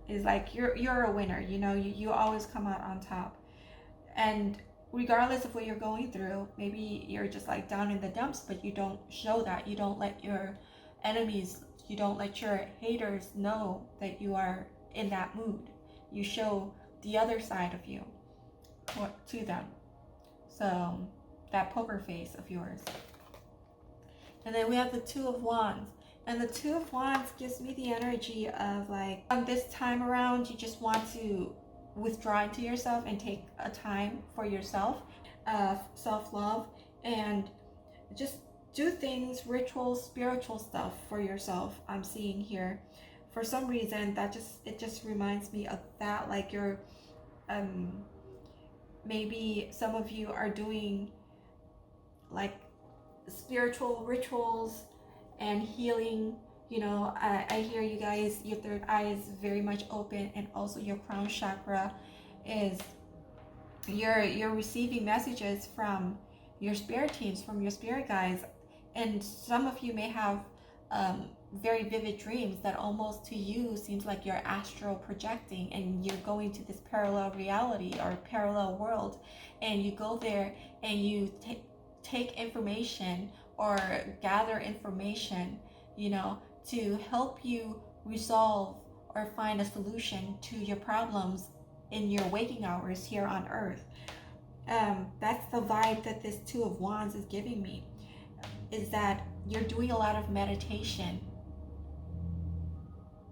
Is like you're a winner. You always come out on top. And regardless of what you're going through, maybe you're just like down in the dumps, but you don't show that. You don't let your enemies, you don't let your haters know that you are in that mood. You show the other side of you to them. So that poker face of yours. And then we have the Two of Wands. And the Two of Wands gives me the energy of like, this time around, you just want to withdraw into yourself and take a time for yourself, self-love, and just do things, rituals, spiritual stuff for yourself. I'm seeing here, for some reason, it just reminds me of that. Like you're, maybe some of you are doing like spiritual rituals and healing. I hear you guys, your third eye is very much open, and also your crown chakra is, you're receiving messages from your spirit teams, from your spirit guides. And some of you may have very vivid dreams that almost to you seems like you're astral projecting, and you're going to this parallel reality or parallel world, and you go there and you take information or gather information, to help you resolve or find a solution to your problems in your waking hours here on earth. That's the vibe that this Two of Wands is giving me, is that you're doing a lot of meditation.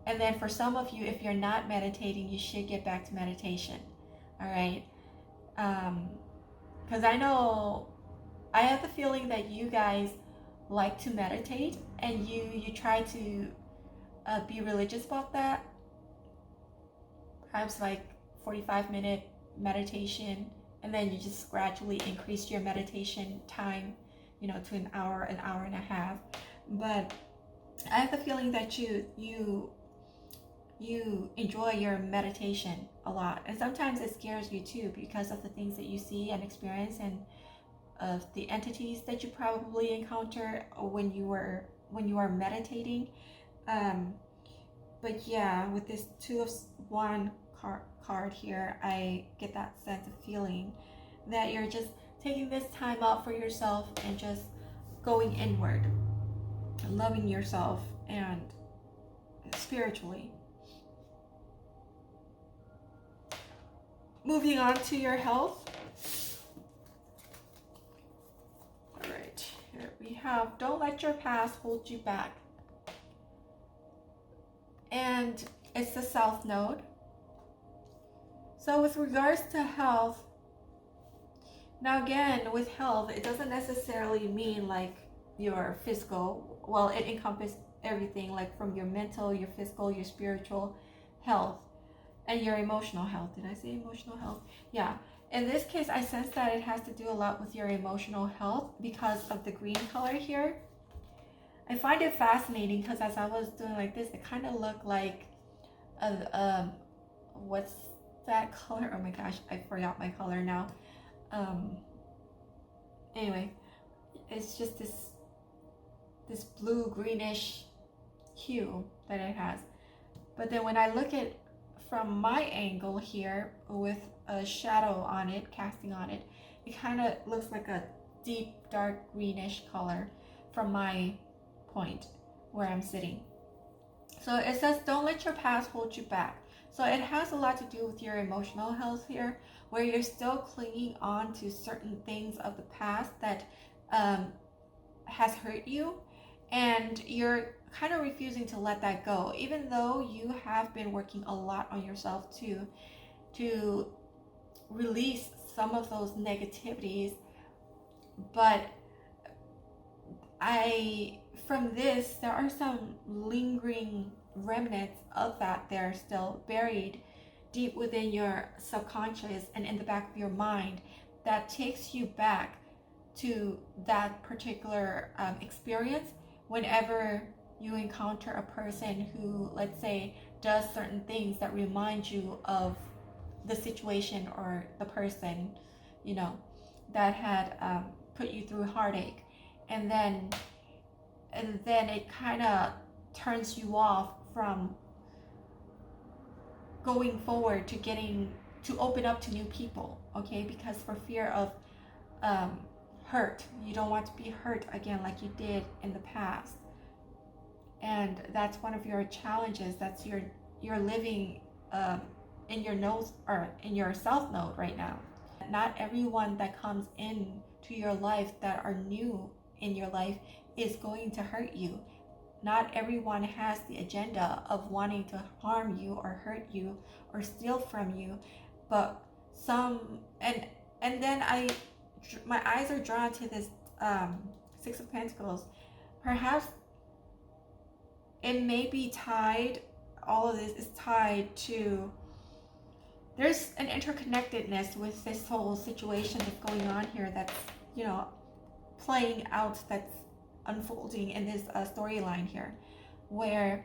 And then for some of you, if you're not meditating, you should get back to meditation. All right, because I have the feeling that you guys like to meditate, and you try to be religious about that. Perhaps like 45-minute meditation, and then you just gradually increase your meditation time, to an hour and a half. But I have the feeling that you enjoy your meditation a lot, and sometimes it scares you too, because of the things that you see and experience, and of the entities that you probably encounter when you are meditating. But yeah, with this Two of Wands card here, I get that sense of feeling that you're just taking this time out for yourself and just going inward, loving yourself, and spiritually. Moving on to your health. All right, here we have, don't let your past hold you back. And it's the South Node. So with regards to health, now again, with health, it doesn't necessarily mean like your physical. Well, it encompasses everything, like from your mental, your physical, your spiritual health, and your emotional health. Did I say emotional health? Yeah. In this case, I sense that it has to do a lot with your emotional health because of the green color here. I find it fascinating because as I was doing like this, it kind of looked like what's that color? Oh my gosh, I forgot my color now. Um, anyway, it's just this blue greenish hue that it has. But then when I look at from my angle here with a shadow on it, casting on it, it kind of looks like a deep dark greenish color from my point where I'm sitting. So it says don't let your past hold you back. So it has a lot to do with your emotional health here, where you're still clinging on to certain things of the past that has hurt you, and you're kind of refusing to let that go, even though you have been working a lot on yourself to release some of those negativities. But from this, there are some lingering remnants of that. They're still buried deep within your subconscious and in the back of your mind that takes you back to that particular experience whenever you encounter a person who, let's say, does certain things that remind you of the situation or the person, you know, that had put you through heartache. And then it kind of turns you off from going forward to open up to new people, okay? Because for fear of hurt, you don't want to be hurt again like you did in the past. And that's one of your challenges. That's you're living in your nose or in your south node right now. Not everyone that comes in to your life that are new in your life is going to hurt you. Not everyone has the agenda of wanting to harm you or hurt you or steal from you, but some, and then my eyes are drawn to this Six of Pentacles. Perhaps it may be tied, all of this is tied to, there's an interconnectedness with this whole situation that's going on here that's, you know, playing out, that's unfolding in this storyline here, where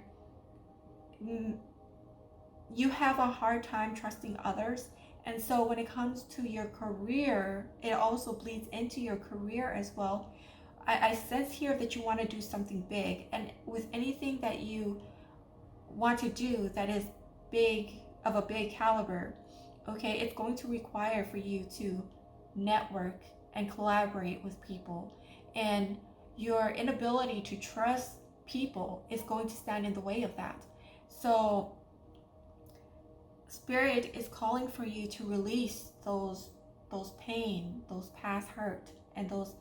you have a hard time trusting others. And so when it comes to your career, it also bleeds into your career as well. I sense here that you want to do something big, and with anything that you want to do that is big, of a big caliber, okay, it's going to require for you to network and collaborate with people, and your inability to trust people is going to stand in the way of that. So Spirit is calling for you to release those pain, those past hurt, and those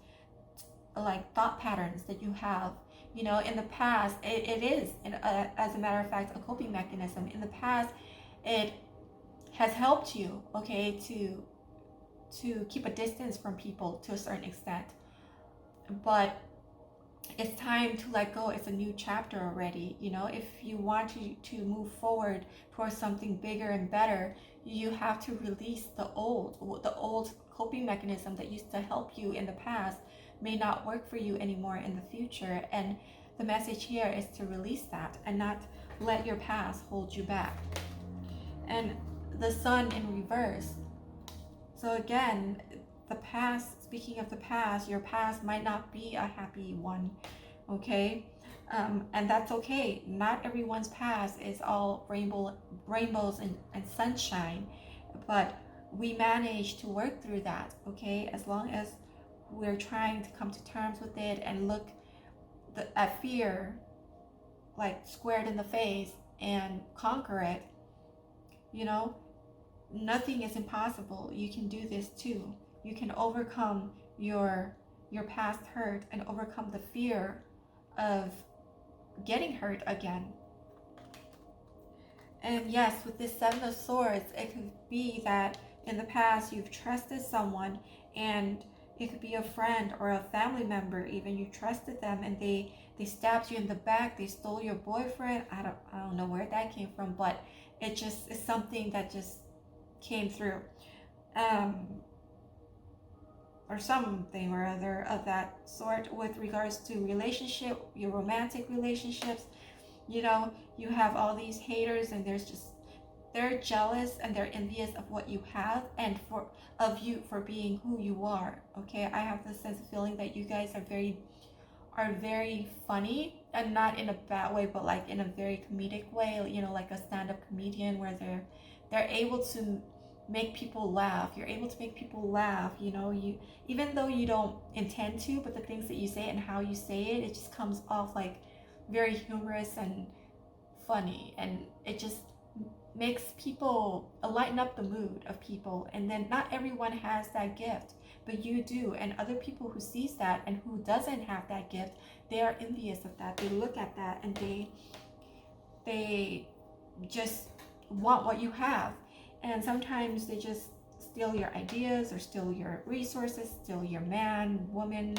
like thought patterns that you have. You know, in the past, it is, as a matter of fact, a coping mechanism. In the past, it has helped you, okay, to keep a distance from people to a certain extent. But it's time to let go. It's a new chapter already. You know, if you want to move forward towards something bigger and better, you have to release the old coping mechanism that used to help you in the past may not work for you anymore in the future. And the message here is to release that and not let your past hold you back. And the Sun in reverse. So again, the past, speaking of the past, your past might not be a happy one, okay? And that's okay. Not everyone's past is all rainbows and sunshine, but we manage to work through that, okay? As long as we're trying to come to terms with it and look at fear like squared in the face and conquer it, you know, nothing is impossible. You can do this too. You can overcome your past hurt and overcome the fear of getting hurt again. And yes, with this Seven of Swords, it could be that in the past you've trusted someone, and it could be a friend or a family member even. You trusted them and they stabbed you in the back. They stole your boyfriend. I don't know where that came from, but it just is something that just came through. or something or other of that sort with regards to relationship, your romantic relationships. You know, you have all these haters, and they're jealous and they're envious of what you have and of you for being who you are. Okay, I have this sense of feeling that you guys are very funny, and not in a bad way, but like in a very comedic way, you know, like a stand-up comedian where they're able to make people laugh. You're able to make people laugh, you know, you, even though you don't intend to, but the things that you say and how you say it, it just comes off like very humorous and funny, and it just makes people lighten up the mood of people. And then not everyone has that gift, but you do. And other people who sees that and who doesn't have that gift, they are envious of that. They look at that and they just want what you have. And sometimes they just steal your ideas or steal your resources, steal your man, woman,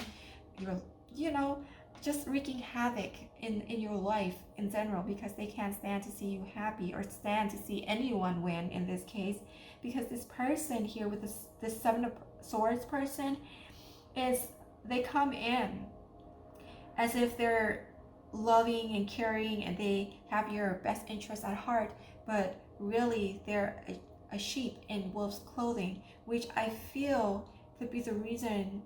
your, you know, just wreaking havoc in your life in general, because they can't stand to see you happy or stand to see anyone win in this case. Because this person here with this Seven of Swords person is, they come in as if they're loving and caring and they have your best interests at heart, but really they're a sheep in wolf's clothing, which I feel could be the reason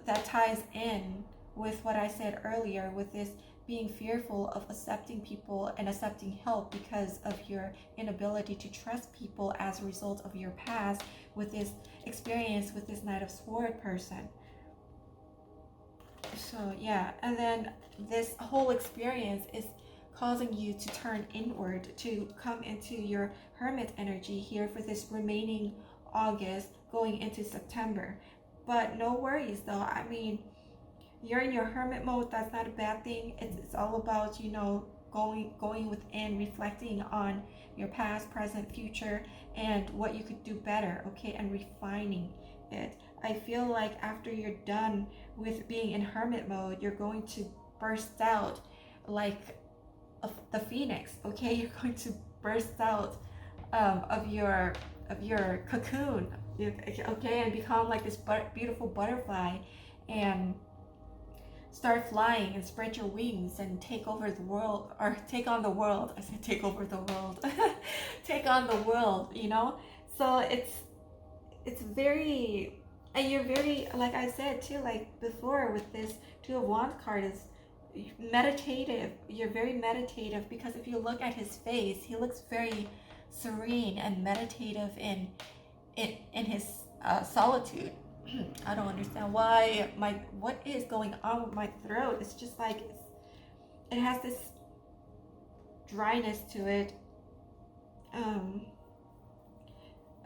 that ties in with what I said earlier, with this being fearful of accepting people and accepting help because of your inability to trust people as a result of your past with this experience with this Knight of Swords person. So yeah, and then this whole experience is causing you to turn inward, to come into your Hermit energy here for this remaining August going into September. But no worries though, I mean, you're in your hermit mode. That's not a bad thing. It's all about, you know, going within, reflecting on your past, present, future, and what you could do better, okay, and refining it. I feel like after you're done with being in hermit mode, you're going to burst out like the phoenix, okay? You're going to burst out of your cocoon, okay, and become like this beautiful butterfly, and start flying and spread your wings and take over the world, or take on the world. I said take over the world. Take on the world, you know? So it's very, and you're very, like I said too, like before with this Two of Wands card, is meditative. You're very meditative, because if you look at his face, he looks very serene and meditative in his solitude. I don't understand why what is going on with my throat. It's just like it has this dryness to it.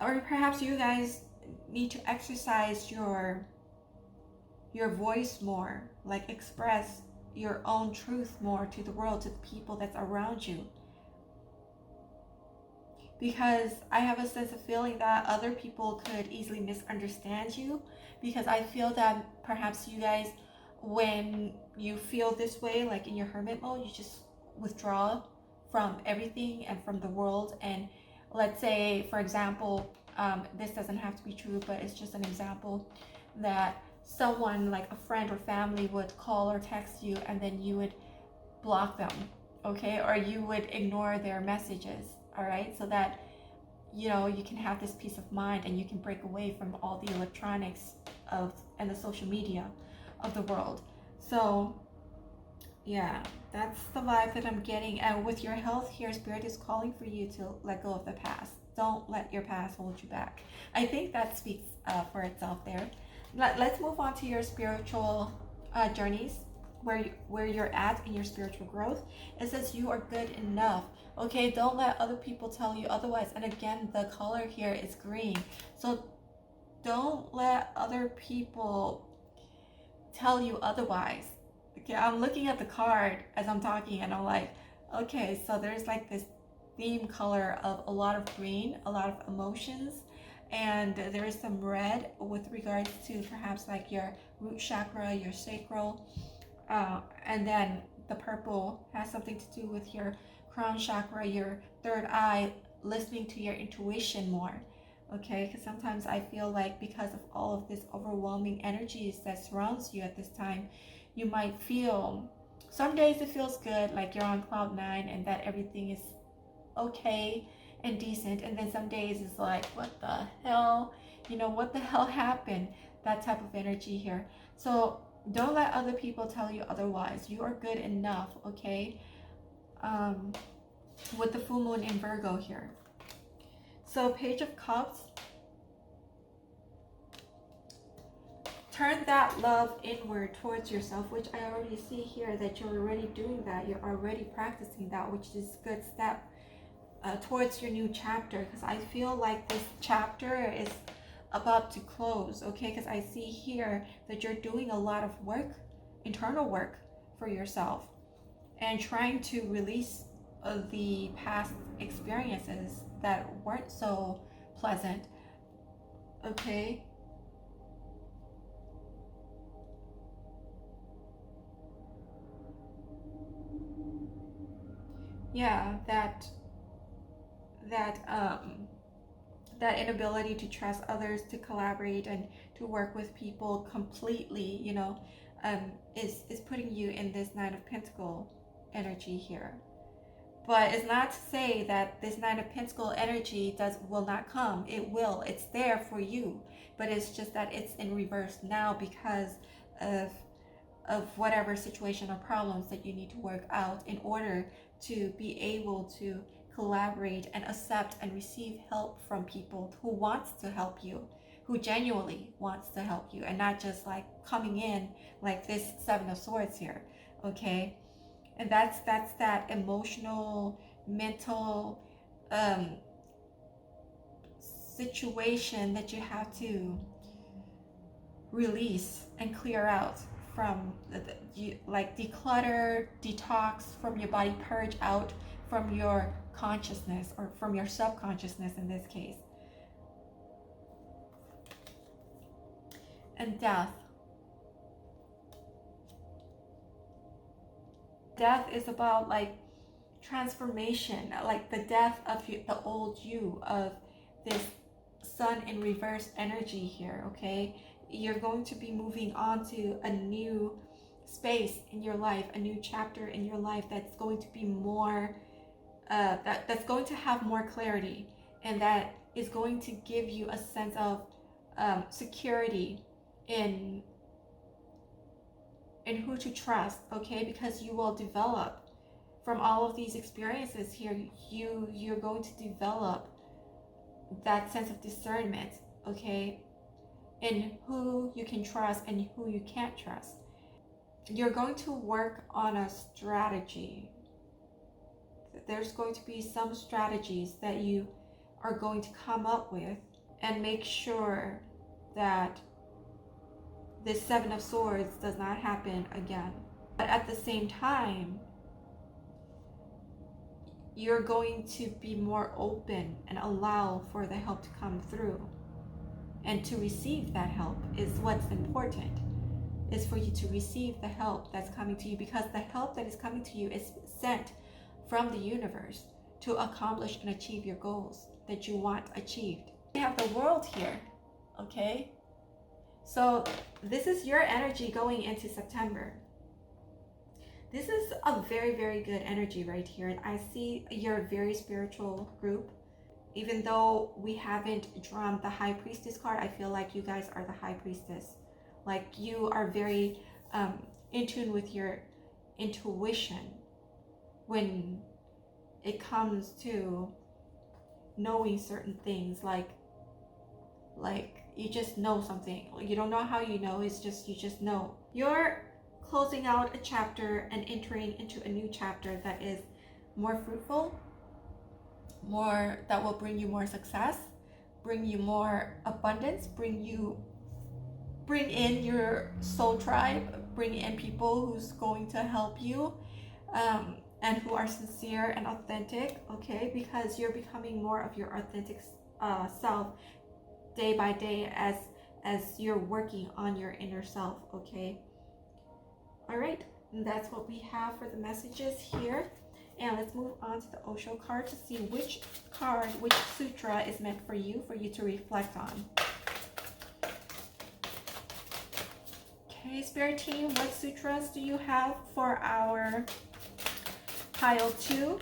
Or perhaps you guys need to exercise your voice more, like express your own truth more to the world, to the people that's around you. Because I have a sense of feeling that other people could easily misunderstand you, because I feel that perhaps you guys, when you feel this way, like in your hermit mode, you just withdraw from everything and from the world. And let's say, for example, this doesn't have to be true, but it's just an example, that someone like a friend or family would call or text you, and then you would block them, okay, or you would ignore their messages. All right, so that, you know, you can have this peace of mind and you can break away from all the electronics and the social media of the world. So yeah, that's the vibe that I'm getting. And with your health here, Spirit is calling for you to let go of the past. Don't let your past hold you back. I think that speaks for itself there. Let's move on to your spiritual journeys, where you're at in your spiritual growth. It says you are good enough. Okay, don't let other people tell you otherwise. And again, the color here is green. So don't let other people tell you otherwise. Okay, I'm looking at the card as I'm talking, and I'm like, okay, so there's like this theme color of a lot of green, a lot of emotions, and there is some red with regards to perhaps like your root chakra, your sacral, and then the purple has something to do with your crown chakra, your third eye, listening to your intuition more. okay? Because sometimes I feel like because of all of this overwhelming energies that surrounds you at this time, you might feel, some days it feels good, like you're on cloud nine and that everything is okay and decent, and then some days it's like, what the hell, you know, what the hell happened? That type of energy here. So don't let other people tell you otherwise. You are good enough, okay? With the full moon in Virgo here. So Page of Cups, turn that love inward towards yourself, which I already see here that you're already doing that. You're already practicing that, which is a good step towards your new chapter, because I feel like this chapter is about to close, okay? Because I see here that you're doing a lot of work, internal work for yourself, and trying to release the past experiences that weren't so pleasant, okay? Yeah, that inability to trust others, to collaborate and to work with people completely, you know, is putting you in this Nine of Pentacles energy here. But it's not to say that this Nine of Pentacles energy will not come. It will. It's there for you. But it's just that it's in reverse now because of whatever situation or problems that you need to work out in order to be able to collaborate and accept and receive help from people who wants to help you, who genuinely wants to help you, and not just like coming in like this Seven of Swords here, okay? And that's that emotional, mental situation that you have to release and clear out from like declutter, detox from your body, purge out from your consciousness or from your subconsciousness in this case. And death. Death is about like transformation, like the death of the old you, of this sun in reverse energy here, okay? You're going to be moving on to a new space in your life, a new chapter in your life that's going to be more, that's going to have more clarity, and that is going to give you a sense of security in who to trust, okay? Because you will develop from all of these experiences here. You're going to develop that sense of discernment, okay, in who you can trust and who you can't trust. You're going to work on a strategy. There's going to be some strategies that you are going to come up with and make sure that this Seven of Swords does not happen again. But at the same time, you're going to be more open and allow for the help to come through. And to receive that help is what's important, is for you to receive the help that's coming to you, because the help that is coming to you is sent from the universe to accomplish and achieve your goals that you want achieved. We have the World here, okay? So this is your energy going into September. This is a very, very good energy right here. I see you're a very spiritual group. Even though we haven't drawn the High Priestess card, I feel like you guys are the High Priestess. Like you are very in tune with your intuition when it comes to knowing certain things. Like you just know something. You don't know how you know, it's just you just know. You're closing out a chapter and entering into a new chapter that is more fruitful, more, that will bring you more success, bring you more abundance, bring in your soul tribe, bring in people who's going to help you, and who are sincere and authentic, okay? Because you're becoming more of your authentic self day by day as you're working on your inner self, okay? All right, and that's what we have for the messages here. And let's move on to the Osho card to see which card, which sutra is meant for you to reflect on. Okay, Spirit team, what sutras do you have for our pile 2?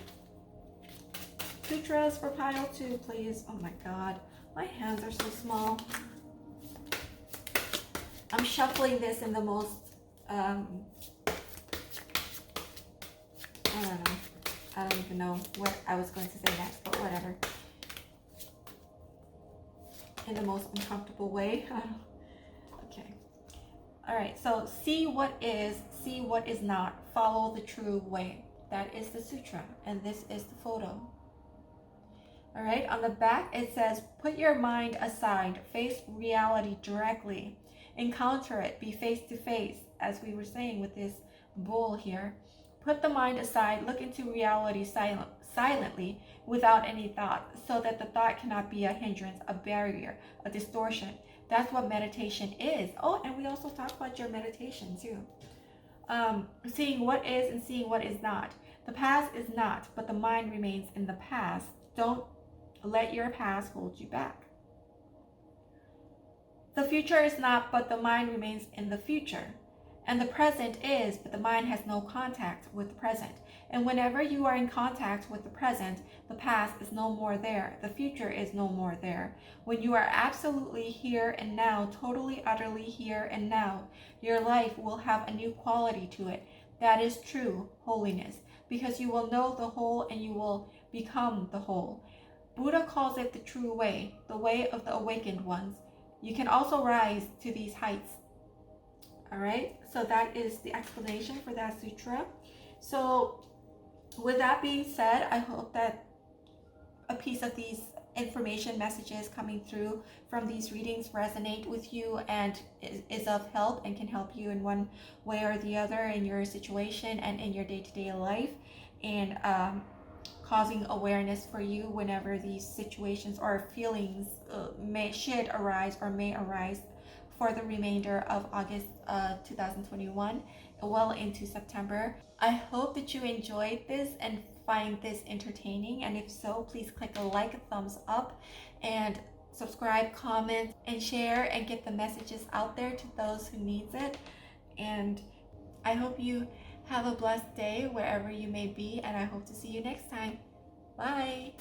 Sutras for pile 2, please. Oh my God, my hands are so small. I'm shuffling this in the most, I don't know. I don't even know what I was going to say next, but whatever. In the most uncomfortable way. Okay. All right, so see what is not, follow the true way. That is the sutra, and this is the photo. All right, on the back it says, put your mind aside, face reality directly, encounter it, be face to face, as we were saying with this bull here. Put the mind aside, look into reality silently, without any thought, so that the thought cannot be a hindrance, a barrier, a distortion. That's what meditation is. Oh, and we also talk about your meditation too. Seeing what is and seeing what is not. The past is not, but the mind remains in the past. Don't let your past hold you back. The future is not, but the mind remains in the future. And the present is, but the mind has no contact with the present. And whenever you are in contact with the present, the past is no more there. The future is no more there. When you are absolutely here and now, totally, utterly here and now, your life will have a new quality to it. That is true holiness, because you will know the whole and you will become the whole. Buddha calls it the true way, the way of the awakened ones. You can also rise to these heights. All right, so that is the explanation for that sutra. So with that being said, I hope that a piece of these information messages coming through from these readings resonate with you and is of help and can help you in one way or the other in your situation and in your day-to-day life, and causing awareness for you whenever these situations or feelings should arise or may arise for the remainder of August 2021, well into September. I hope that you enjoyed this and find this entertaining, and if so, please click a like, a thumbs up, and subscribe, comment, and share, and get the messages out there to those who needs it. And I hope you have a blessed day wherever you may be, and I hope to see you next time. Bye.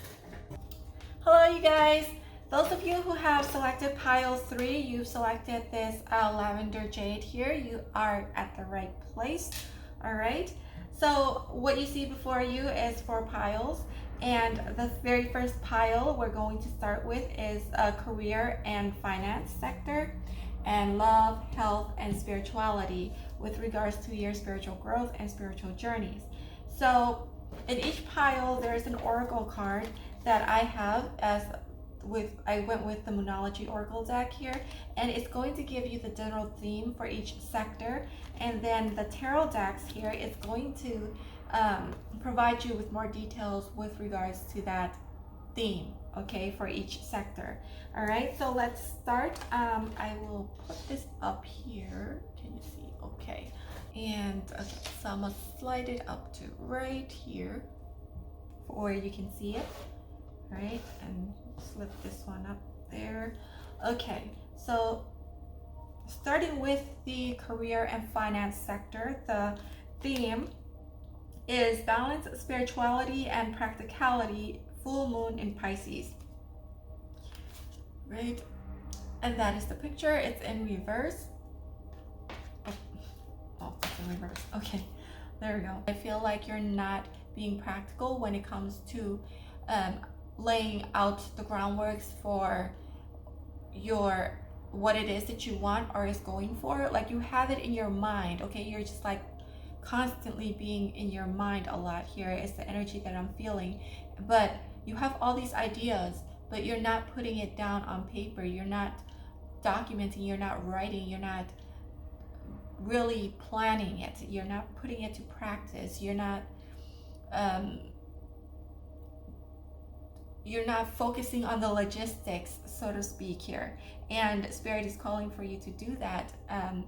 Hello, you guys. Those of you who have selected pile 3, you've selected this lavender jade here. You are at the right place. All right. So what you see before you is 4 piles. And the very first pile we're going to start with is a career and finance sector, and love, health, and spirituality with regards to your spiritual growth and spiritual journeys. So in each pile, there's an oracle card that I have I went with the Moonology Oracle deck here, and it's going to give you the general theme for each sector, and then the tarot decks here is going to provide you with more details with regards to that theme, okay, for each sector. All right, so let's start. I will put this up here. Can you see? Okay, and okay, so I'm gonna slide it up to right here where you can see it. All right, and slip this one up there. Okay, so starting with the career and finance sector, the theme is balance, spirituality, and practicality, full moon in Pisces. Right, and that is the picture. It's in reverse. Oh, it's in reverse. Okay, there we go. I feel like you're not being practical when it comes to laying out the groundworks for what it is that you want or is going for. Like, you have it in your mind, okay? You're just like constantly being in your mind a lot here is the energy that I'm feeling. But you have all these ideas, but you're not putting it down on paper. You're not documenting, you're not writing, you're not really planning it. You're not putting it to practice. You're not you're not focusing on the logistics, so to speak, here. And Spirit is calling for you to do that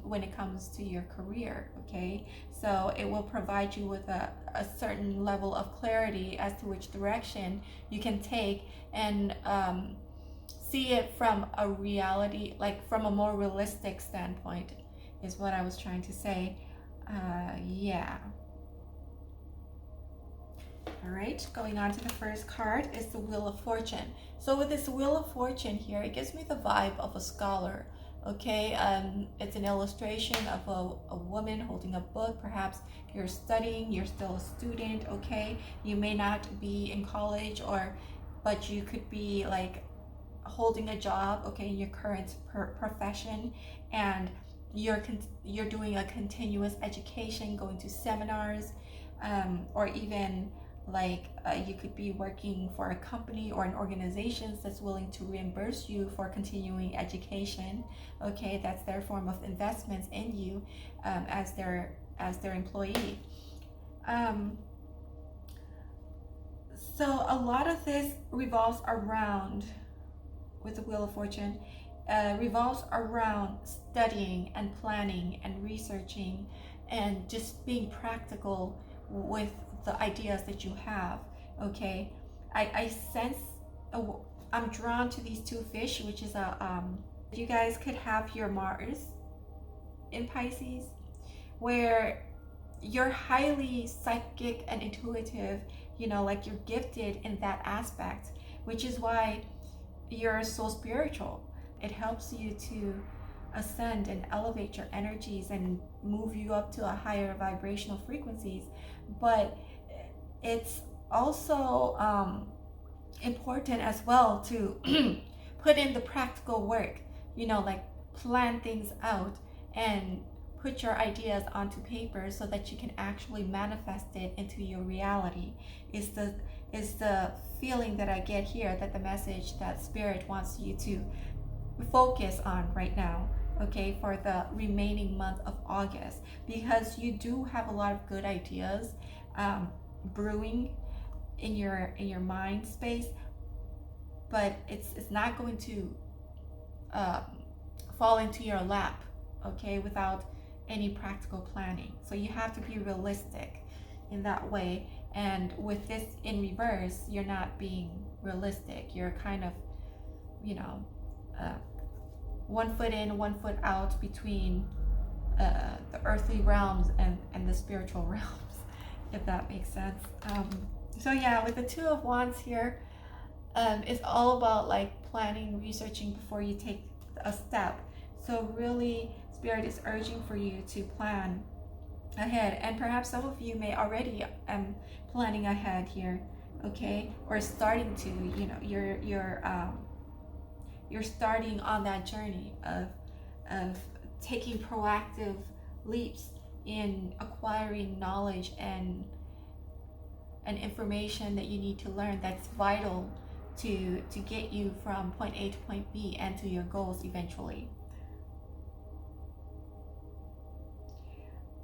when it comes to your career, okay? So it will provide you with a certain level of clarity as to which direction you can take, and see it from a reality, like from a more realistic standpoint, is what I was trying to say. Yeah. All right, going on to the first card is the Wheel of Fortune. So with this Wheel of Fortune here, it gives me the vibe of a scholar, okay? It's an illustration of a woman holding a book. Perhaps you're studying, you're still a student, okay? You may not be in college, but you could be like holding a job, okay, in your current profession, and you're doing a continuous education, going to seminars, or even like you could be working for a company or an organization that's willing to reimburse you for continuing education, okay? That's their form of investments in you as their employee. So a lot of this revolves around, with the Wheel of Fortune, revolves around studying and planning and researching and just being practical with the ideas that you have, okay? I sense, I'm drawn to these two fish, which is you guys could have your Mars in Pisces, where you're highly psychic and intuitive, you know, like you're gifted in that aspect, which is why you're so spiritual. It helps you to ascend and elevate your energies and move you up to a higher vibrational frequencies. But it's also important as well to put in the practical work, you know, like plan things out and put your ideas onto paper so that you can actually manifest it into your reality. Is the feeling that I get here, that the message that Spirit wants you to focus on right now, okay, for the remaining month of August, because you do have a lot of good ideas brewing in your mind space, but it's not going to fall into your lap, okay, without any practical planning. So you have to be realistic in that way. And with this in reverse, you're not being realistic. You're kind of, you know, 1 foot in, 1 foot out between the earthly realms and the spiritual realms, if that makes sense. So yeah, with the Two of Wands here, it's all about like planning, researching before you take a step. So really, Spirit is urging for you to plan ahead, and perhaps some of you may already planning ahead here, okay, or starting to, you know, you're starting on that journey of taking proactive leaps in acquiring knowledge and information that you need to learn, that's vital to get you from point A to point B and to your goals eventually.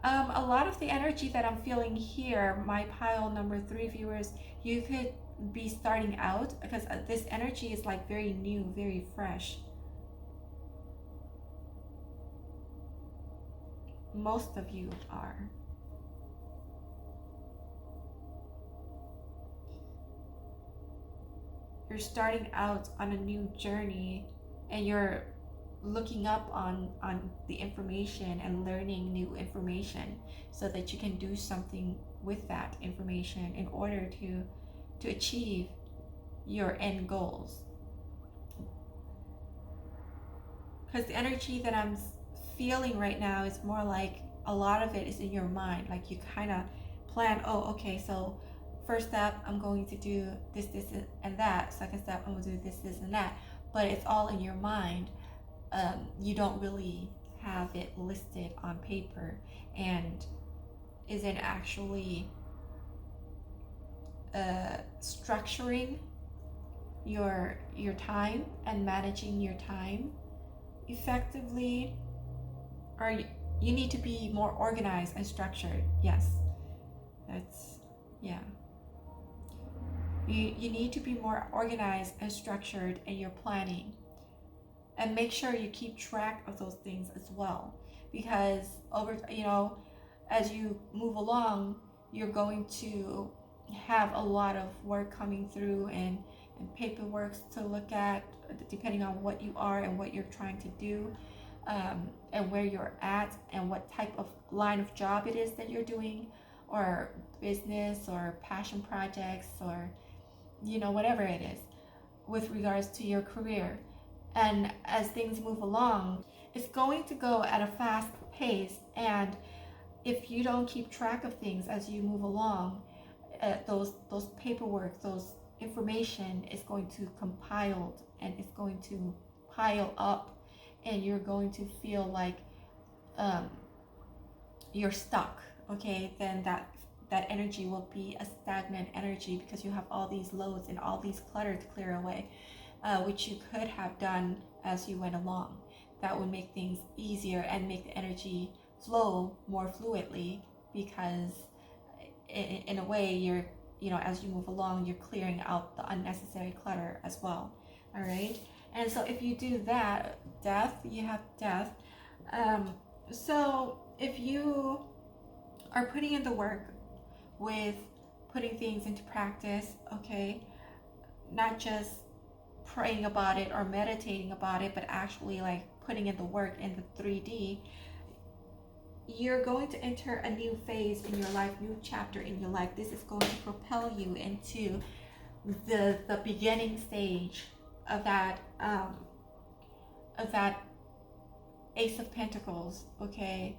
A lot of the energy that I'm feeling here, my pile number 3 viewers, you could be starting out, because this energy is like very new, very fresh. Most of you are. You're starting out on a new journey, and you're looking up on the information and learning new information so that you can do something with that information in order to achieve your end goals. Because the energy that I'm feeling right now is more like a lot of it is in your mind. Like you kind of plan, oh, okay, so first step, I'm going to do this, and that. Second step, I'm going to do this, and that. But it's all in your mind. You don't really have it listed on paper and isn't actually structuring your time and managing your time effectively. Or you need to be more organized and structured. Yes, that's, yeah. You need to be more organized and structured in your planning, and make sure you keep track of those things as well, because as you move along, you're going to have a lot of work coming through, and paperwork to look at, depending on what you are and what you're trying to do, and where you're at and what type of line of job it is that you're doing, or business or passion projects, or whatever it is with regards to your career. And as things move along, it's going to go at a fast pace, and if you don't keep track of things as you move along, those paperwork, those information is going to compile, and it's going to pile up, and you're going to feel like you're stuck. Okay, then that energy will be a stagnant energy, because you have all these loads and all these clutter to clear away, which you could have done as you went along. That would make things easier and make the energy flow more fluidly, because in a way, you're as you move along, you're clearing out the unnecessary clutter as well. All right, and so if you do that, you have death. So if you are putting in the work with putting things into practice, okay, not just praying about it or meditating about it, but actually like putting in the work in the 3D, you're going to enter a new phase in your life, new chapter in your life. This is going to propel you into the beginning stage of that Ace of Pentacles, okay,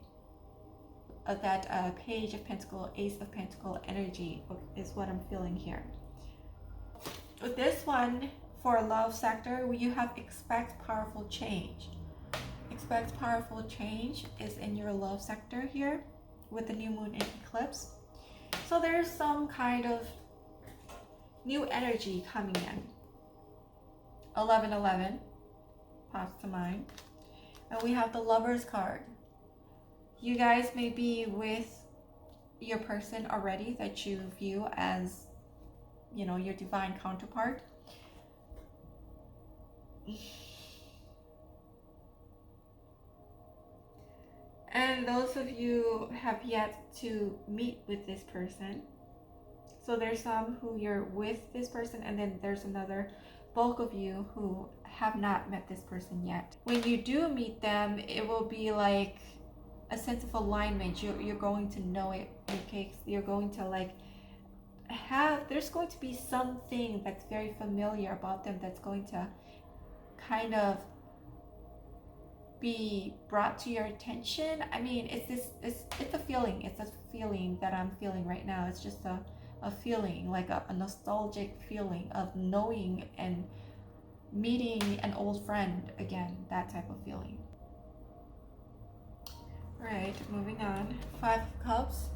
of that Page of Pentacle, Ace of Pentacle energy is what I'm feeling here. With this one, for love sector, you have expect powerful change. Expect powerful change is in your love sector here with the new moon and eclipse. So there's some kind of new energy coming in. 1111 pops to mind. And we have the Lovers card. You guys may be with your person already that you view as, your divine counterpart. And those of you have yet to meet with this person. So there's some who you're with this person, and then there's another bulk of you who have not met this person yet. When you do meet them, it will be like a sense of alignment. You're going to know it, okay? You're going to there's going to be something that's very familiar about them that's going to kind of be brought to your attention. I mean, it's a feeling. It's a feeling that I'm feeling right now. It's just a feeling, like a nostalgic feeling of knowing and meeting an old friend again, that type of feeling. All right, moving on. 5 of Cups.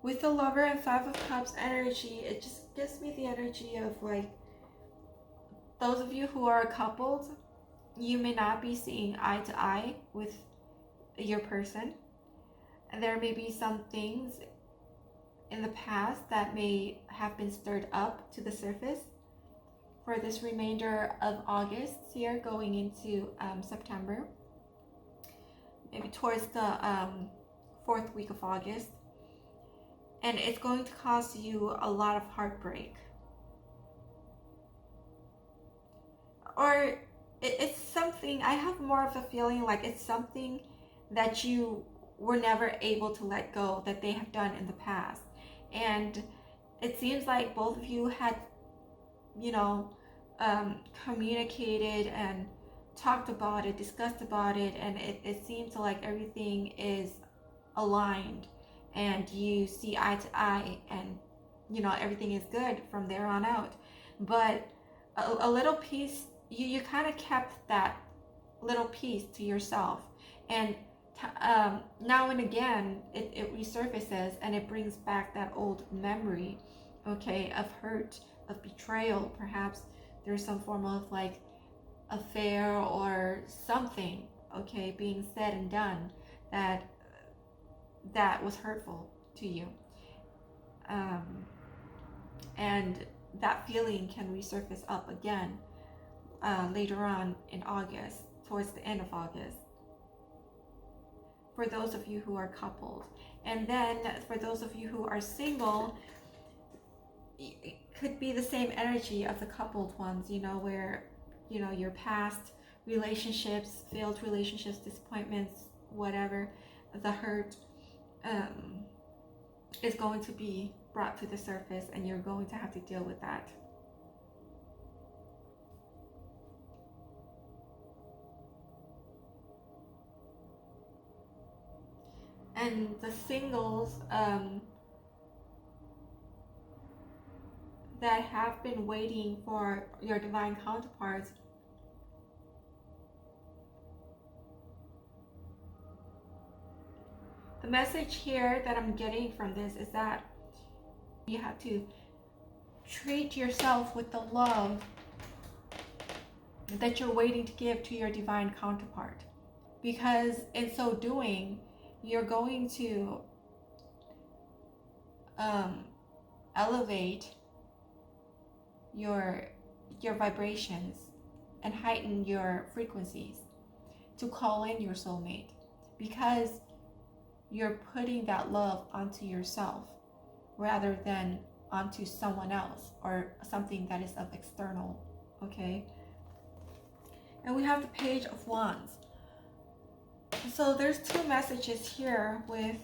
With the Lover and 5 of Cups energy, it just gives me the energy of those of you who are coupled, you may not be seeing eye to eye with your person. And there may be some things in the past that may have been stirred up to the surface for this remainder of August here, going into September, maybe towards the 4th week of August. And it's going to cause you a lot of heartbreak. Or it's something, I have more of a feeling like it's something that you were never able to let go, that they have done in the past. And it seems like both of you had, communicated and talked about it, discussed about it, and it seems like everything is aligned and you see eye to eye, and everything is good from there on out. But a little piece, you kind of kept that little piece to yourself, and now and again it resurfaces, and it brings back that old memory, okay, of hurt, of betrayal. Perhaps there's some form of affair or something, okay, being said and done that was hurtful to you. and that feeling can resurface up again later on in August, towards the end of August, for those of you who are coupled. And then for those of you who are single, it could be the same energy of the coupled ones, you know, where, you know, your past relationships, failed relationships, disappointments, whatever, the hurt is going to be brought to the surface, and you're going to have to deal with that. And the singles that have been waiting for your divine counterparts, the message here that I'm getting from this is that you have to treat yourself with the love that you're waiting to give to your divine counterpart, because in so doing, you're going to elevate your vibrations and heighten your frequencies to call in your soulmate, because you're putting that love onto yourself rather than onto someone else or something that is of external. Okay, and we have the Page of Wands. So there's two messages here with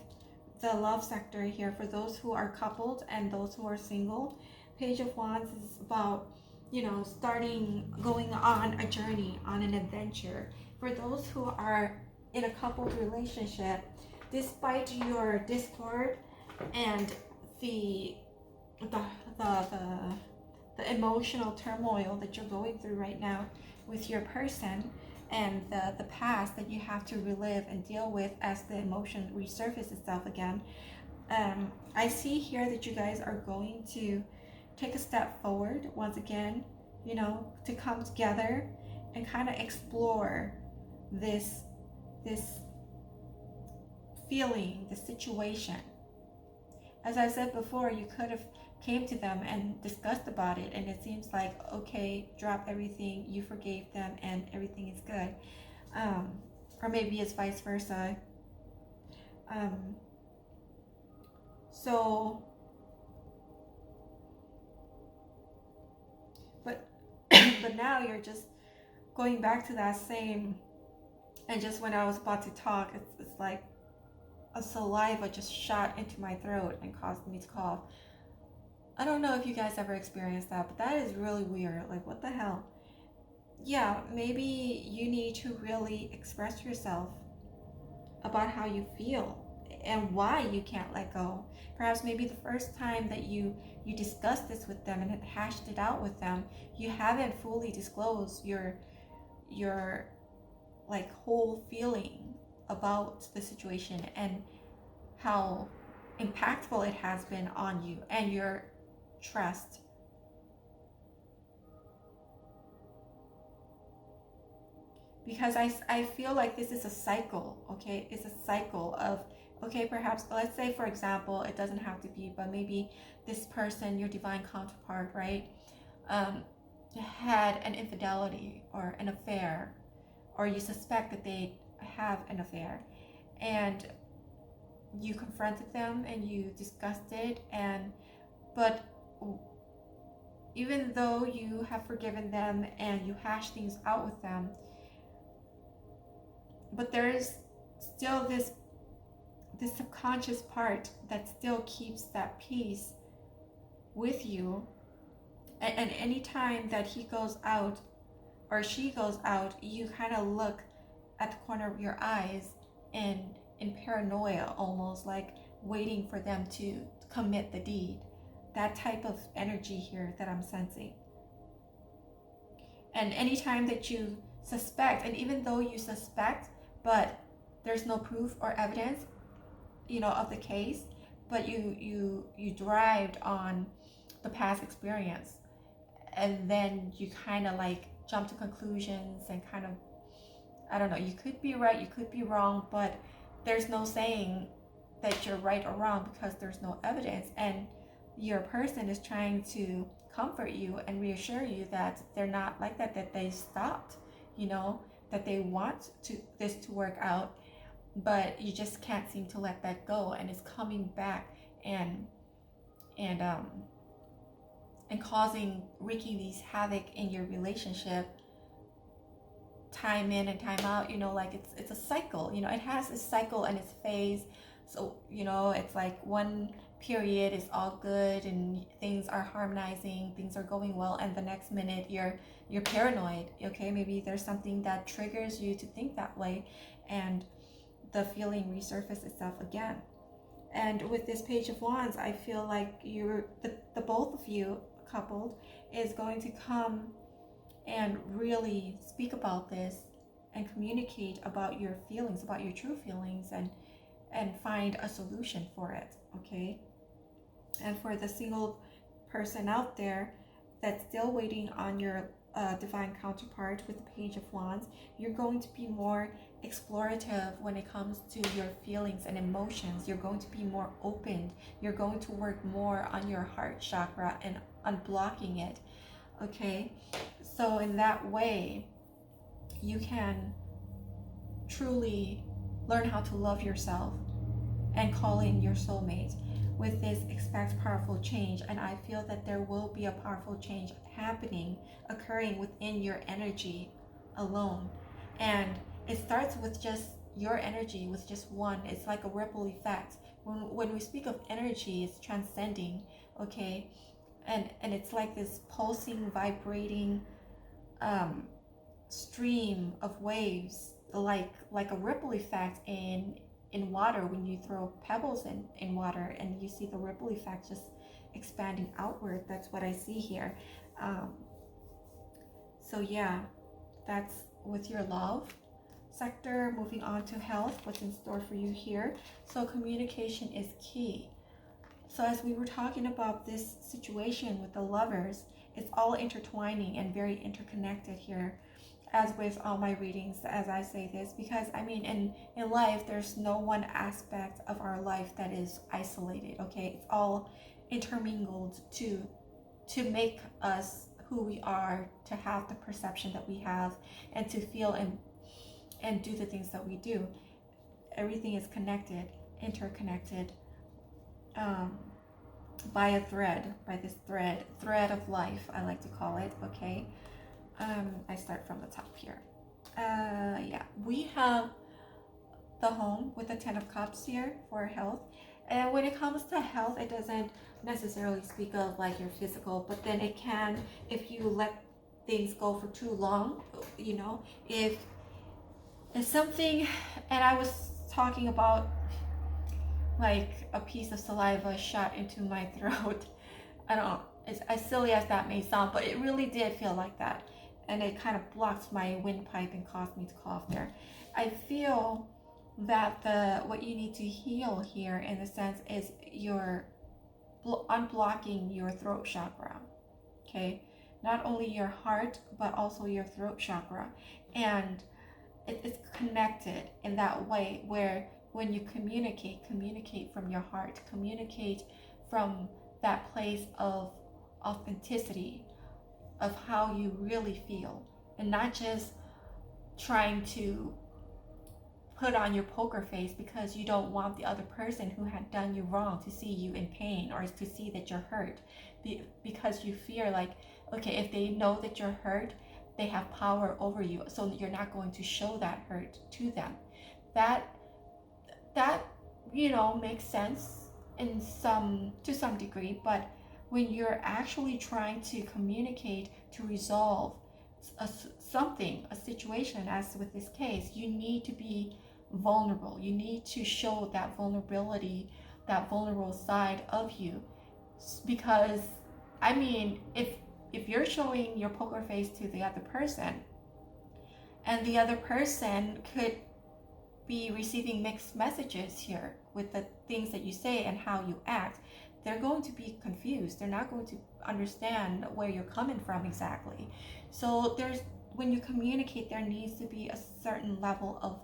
the love sector here for those who are coupled and those who are single. Page of Wands is about, you know, going on a journey, on an adventure. For those who are in a coupled relationship, despite your discord and the emotional turmoil that you're going through right now with your person, and the past that you have to relive and deal with as the emotion resurfaces itself again, I see here that you guys are going to take a step forward once again, you know, to come together and kind of explore this feeling, the situation. As I said before, you could have came to them and discussed about it, and it seems like, okay, drop everything, you forgave them and everything is good. Or maybe it's vice versa. But now you're just going back to that same, and just when I was about to talk, it's like a saliva just shot into my throat and caused me to cough. I don't know if you guys ever experienced that, but that is really weird. Like, what the hell? Yeah, maybe you need to really express yourself about how you feel and why you can't let go. Perhaps maybe the first time that you discussed this with them and had hashed it out with them, you haven't fully disclosed your like whole feeling about the situation and how impactful it has been on you and your trust. Because I feel like this is a cycle, okay? It's a cycle of, okay, perhaps, let's say, for example, it doesn't have to be, but maybe this person, your divine counterpart, right, had an infidelity or an affair, or you suspect that they have an affair, and you confronted them and you discussed it, but even though you have forgiven them and you hash things out with them, but there is still this subconscious part that still keeps that peace with you. And any time that he goes out or she goes out, you kind of look at the corner of your eyes and in paranoia, almost like waiting for them to commit the deed. That type of energy here that I'm sensing. And anytime that you suspect, and even though you suspect, but there's no proof or evidence, you know, of the case, but you derived on the past experience, and then you kind of like jump to conclusions and kind of, I don't know, you could be right, you could be wrong, but there's no saying that you're right or wrong because there's no evidence. And your person is trying to comfort you and reassure you that they're not like that, that they stopped, you know, that they want this to work out, but you just can't seem to let that go, and it's coming back and and um and wreaking these havoc in your relationship, time in and time out, you know, like it's a cycle, you know, it has a cycle and its phase. So, you know, it's like one period is all good and things are harmonizing, things are going well, and the next minute you're paranoid. Okay, maybe there's something that triggers you to think that way, and the feeling resurfaces itself again. And with this Page of Wands, I feel like the both of you coupled is going to come and really speak about this and communicate about your feelings, about your true feelings, and find a solution for it. Okay. And for the single person out there that's still waiting on your divine counterpart with the Page of Wands, you're going to be more explorative when it comes to your feelings and emotions. You're going to be more open. You're going to work more on your heart chakra and unblocking it. Okay, so in that way, you can truly learn how to love yourself and call in your soulmate. With this, expect powerful change, and I feel that there will be a powerful change occurring within your energy alone. And it starts with just your energy, with just one. It's like a ripple effect. When we speak of energy, it's transcending, okay? And it's like this pulsing, vibrating stream of waves, like a ripple effect in water, when you throw pebbles in water and you see the ripple effect just expanding outward. That's what I see here. So yeah, that's with your love sector. Moving on to health, what's in store for you here. So communication is key. So as we were talking about this situation with the lovers, it's all intertwining and very interconnected here, as with all my readings, as I say this, because I mean, in life, there's no one aspect of our life that is isolated, okay? It's all intermingled to make us who we are, to have the perception that we have, and to feel and do the things that we do. Everything is connected, interconnected, by a thread, by this thread of life, I like to call it, okay? I start from the top here. Yeah, we have the home with the 10 of Cups here for health. And when it comes to health, it doesn't necessarily speak of like your physical, but then it can, if you let things go for too long, you know, if something, and I was talking about like a piece of saliva shot into my throat. I don't know, it's as silly as that may sound, but it really did feel like that. And it kind of blocked my windpipe and caused me to cough there. I feel that what you need to heal here, in a sense, is your unblocking your throat chakra, okay? Not only your heart, but also your throat chakra. And it's connected in that way, where when you communicate from your heart, communicate from that place of authenticity, of how you really feel, and not just trying to put on your poker face because you don't want the other person who had done you wrong to see you in pain, or to see that you're hurt, because you fear like, okay, if they know that you're hurt, they have power over you, so you're not going to show that hurt to them. That you know, makes sense to some degree, but when you're actually trying to communicate to resolve a situation, as with this case, you need to be vulnerable. You need to show that vulnerability, that vulnerable side of you, because I mean, if you're showing your poker face to the other person, and the other person could be receiving mixed messages here with the things that you say and how you act, they're going to be confused. They're not going to understand where you're coming from exactly. So when you communicate, there needs to be a certain level of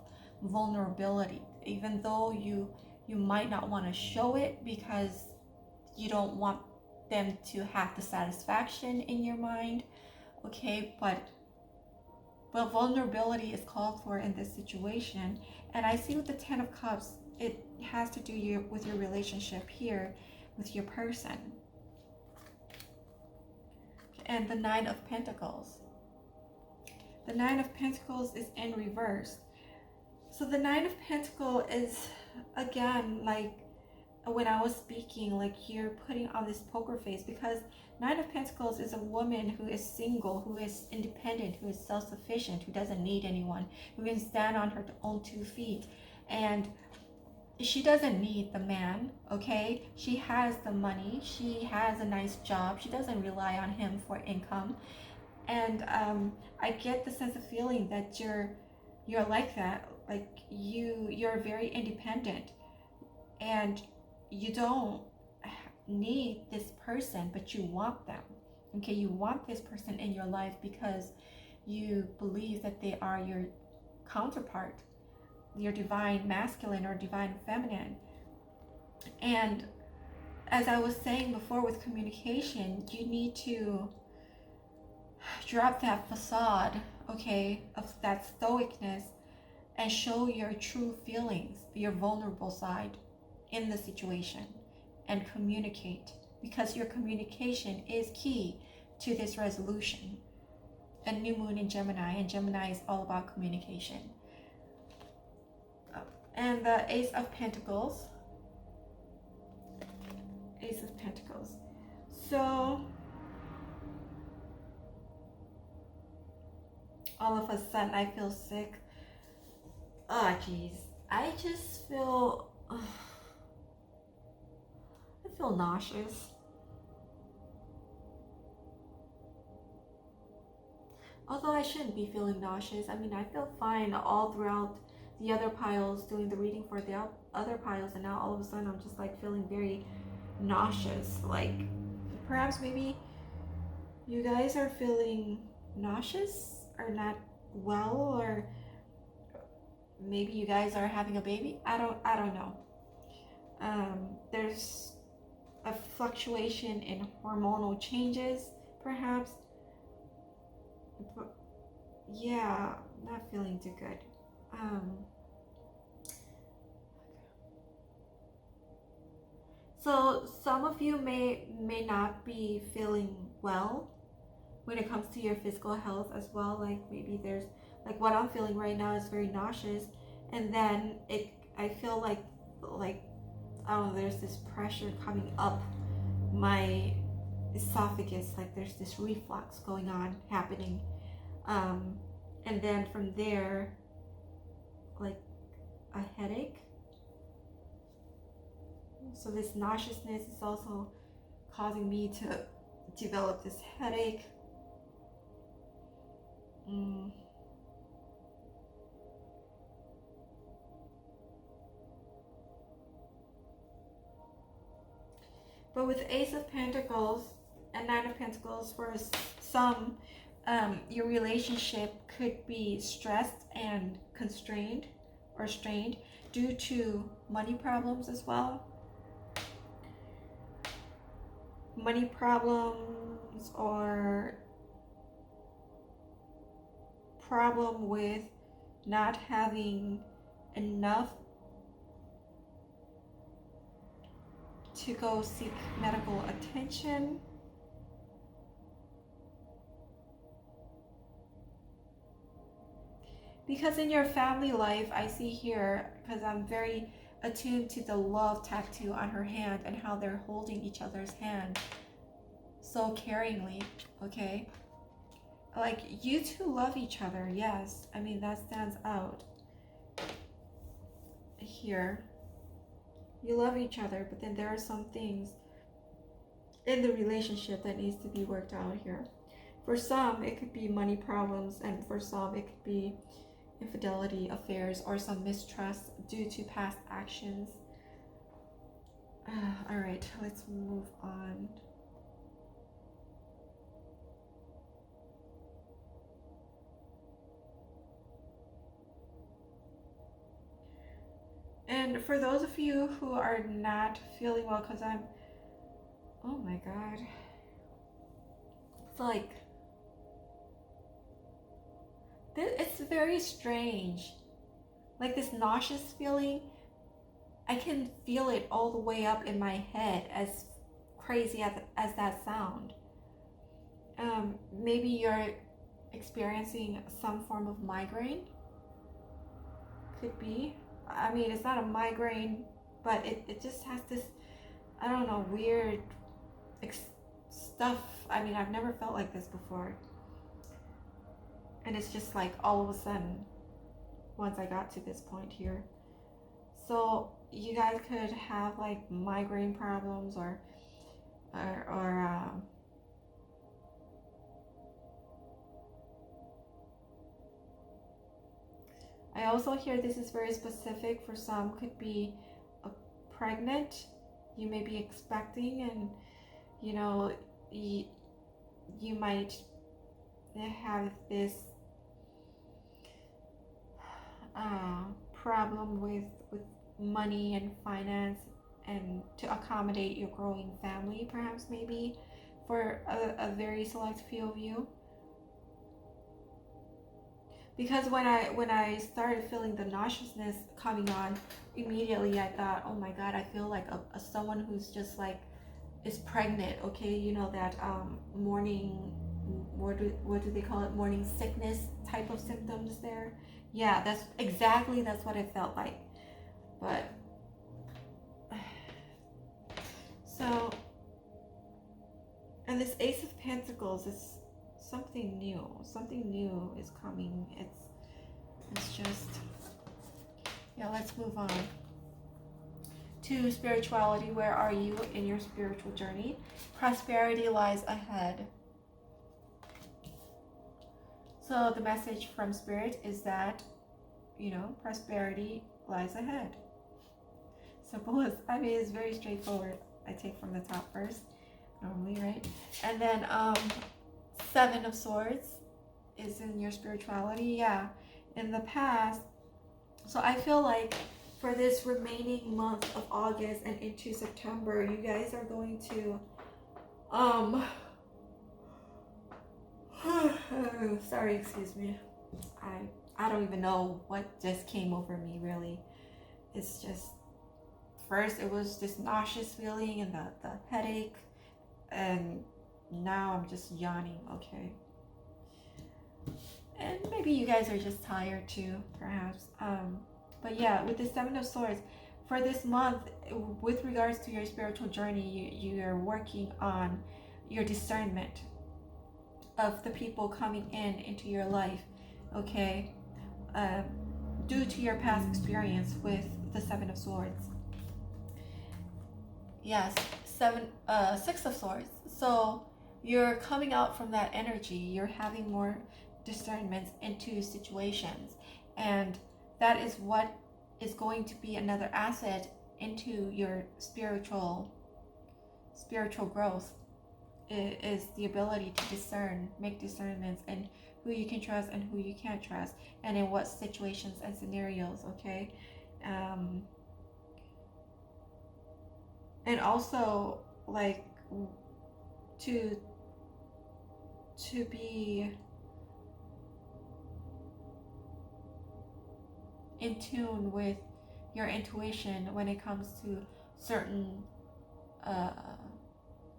vulnerability, even though you might not want to show it because you don't want them to have the satisfaction in your mind, okay? But vulnerability is called for in this situation. And I see with the Ten of Cups, it has to do with your relationship here with your person. And the Nine of Pentacles. The Nine of Pentacles is in reverse. So the Nine of Pentacles is, again, like when I was speaking, like you're putting on this poker face, because Nine of Pentacles is a woman who is single, who is independent, who is self-sufficient, who doesn't need anyone, who can stand on her own 2 feet. And she doesn't need the man, okay? She has the money. She has a nice job. She doesn't rely on him for income. And I get the sense of feeling that you're like that. Like you're very independent, and you don't need this person, but you want them, okay? You want this person in your life because you believe that they are your counterpart, your divine masculine or divine feminine. And as I was saying before with communication, you need to drop that facade, okay, of that stoicness, and show your true feelings, your vulnerable side in the situation, and communicate, because your communication is key to this resolution. A new moon in Gemini, and Gemini is all about communication. And the Ace of Pentacles. Ace of Pentacles. So all of a sudden I feel sick. Oh geez, I just feel I feel nauseous. Although I shouldn't be feeling nauseous. I mean, I feel fine all throughout the other piles, doing the reading for the other piles, and now all of a sudden I'm just like feeling very nauseous. Like perhaps maybe you guys are feeling nauseous or not well, or maybe you guys are having a baby. I don't know. There's a fluctuation in hormonal changes, perhaps. But yeah, not feeling too good. So some of you may not be feeling well when it comes to your physical health as well. Like maybe there's, like what I'm feeling right now is very nauseous, and then I feel like I don't know, there's this pressure coming up my esophagus, like there's this reflux going on happening, and then from there, like a headache. So this nauseousness is also causing me to develop this headache. But with Ace of Pentacles and Nine of Pentacles, for some, your relationship could be stressed and constrained or strained due to money problems as well. Money problems, or problem with not having enough to go seek medical attention. Because in your family life, I see here, because I'm very attuned to the love tattoo on her hand and how they're holding each other's hand so caringly, okay? Like, you two love each other, yes. I mean, that stands out here. You love each other, but then there are some things in the relationship that needs to be worked out here. For some, it could be money problems, and for some, it could be infidelity, affairs, or some mistrust due to past actions. All right, let's move on. And for those of you who are not feeling well, because I'm Oh my God. It's like, it's very strange. Like this nauseous feeling, I can feel it all the way up in my head, as crazy as that sound. Maybe you're experiencing some form of migraine. Could be. I mean, it's not a migraine, but it just has this, I don't know, weird stuff. I mean, I've never felt like this before. And it's just like all of a sudden, once I got to this point here. So you guys could have like migraine problems or I also hear this is very specific for some. Could be pregnant. You may be expecting, and you know, you might have this problem with money and finance, and to accommodate your growing family, perhaps, maybe for a very select few of you. Because when I started feeling the nauseousness coming on, immediately I thought, oh my God, I feel like a someone who's just like is pregnant. Okay, you know that morning, what do they call it, morning sickness type of symptoms there. Yeah, that's what it felt like. But so, and this Ace of Pentacles is something new. Something new is coming. It's just, yeah, let's move on to spirituality. Where are you in your spiritual journey? Prosperity lies ahead. So the message from Spirit is that, you know, prosperity lies ahead. Simple as, I mean, it's very straightforward. I take from the top first, normally, right? And then Seven of Swords is in your spirituality. Yeah, in the past. So I feel like for this remaining month of August and into September, you guys are going to sorry, excuse me. I don't even know what just came over me, really. It's just, first it was this nauseous feeling and the headache, and now I'm just yawning. Okay, and maybe you guys are just tired too, perhaps. But yeah, with the Seven of Swords, for this month, with regards to your spiritual journey, you are working on your discernment of the people coming into your life. Okay, due to your past experience with the Seven of Swords. Yes, Six of Swords. So you're coming out from that energy. You're having more discernments into situations, and that is what is going to be another asset into your spiritual growth. It is the ability to discern, make discernments, and who you can trust and who you can't trust, and in what situations and scenarios. Okay, and also like to be in tune with your intuition when it comes to certain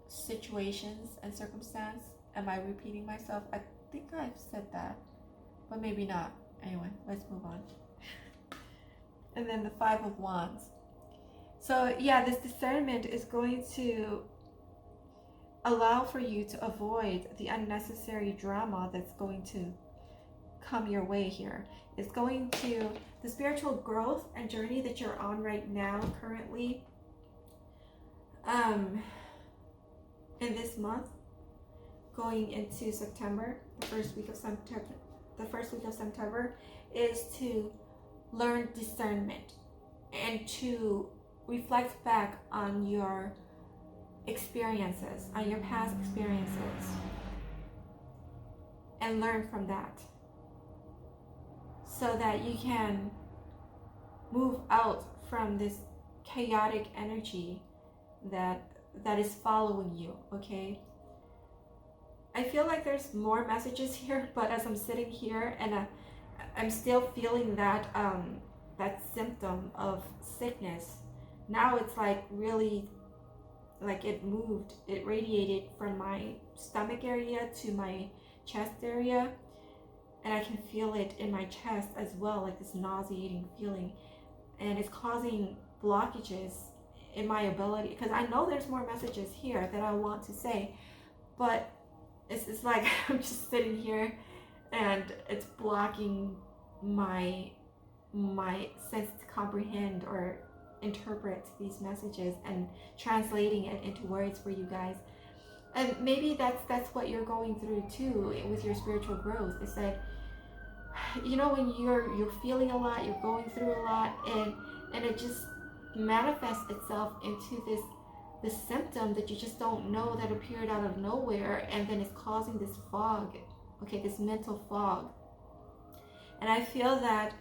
situations and circumstance. Am I repeating myself? I think I've said that, but maybe not. Anyway, let's move on. And then the Five of Wands. So yeah, this discernment is going to allow for you to avoid the unnecessary drama that's going to come your way here. It's going to, the spiritual growth and journey that you're on right now, currently, in this month, going into September, the first week of September, is to learn discernment and to reflect back on your experiences, on your past experiences, and learn from that, so that you can move out from this chaotic energy that that is following you, okay? I feel like there's more messages here, but as I'm sitting here and I'm still feeling that that symptom of sickness. Now it's like really, like it moved, it radiated from my stomach area to my chest area, and I can feel it in my chest as well, like this nauseating feeling, and it's causing blockages in my ability, because I know there's more messages here that I want to say, but it's like I'm just sitting here and it's blocking my sense to comprehend or interpret these messages and translating it into words for you guys. And maybe that's what you're going through too with your spiritual growth, is that, you know, when you're feeling a lot, you're going through a lot, and it just manifests itself into this symptom that you just don't know, that appeared out of nowhere, and then it's causing this fog, okay, this mental fog. And I feel that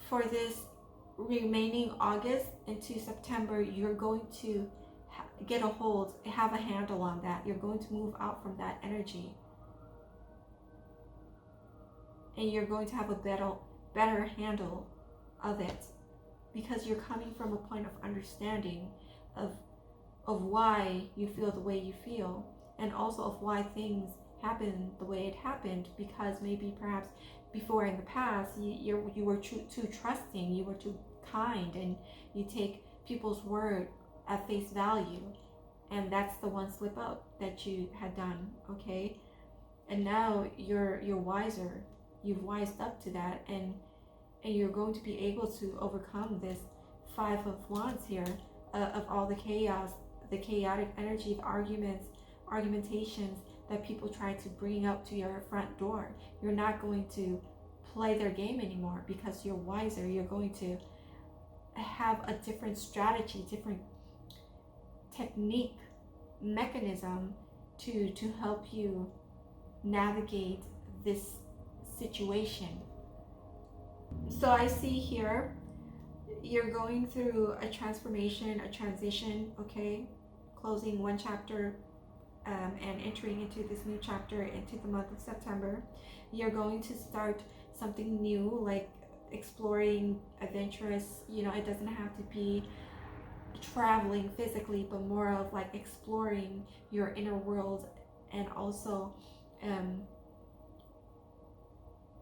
for this remaining August into September, you're going to get a hold, have a handle on that. You're going to move out from that energy, and you're going to have a better handle of it, because you're coming from a point of understanding of why you feel the way you feel, and also of why things happen the way it happened, because maybe perhaps before in the past you were too trusting, you were too kind, and you take people's word at face value, and that's the one slip up that you had done, okay? And now you're wiser, you've wised up to that, and you're going to be able to overcome this Five of Wands here, of all the chaos, the chaotic energy, the argumentations that people try to bring up to your front door. You're not going to play their game anymore, because you're wiser. You're going to have a different strategy, different technique, mechanism to help you navigate this situation. So I see here you're going through a transformation, a transition, okay? Closing one chapter and entering into this new chapter into the month of September. You're going to start something new, like exploring, adventurous, you know, it doesn't have to be traveling physically, but more of like exploring your inner world, and also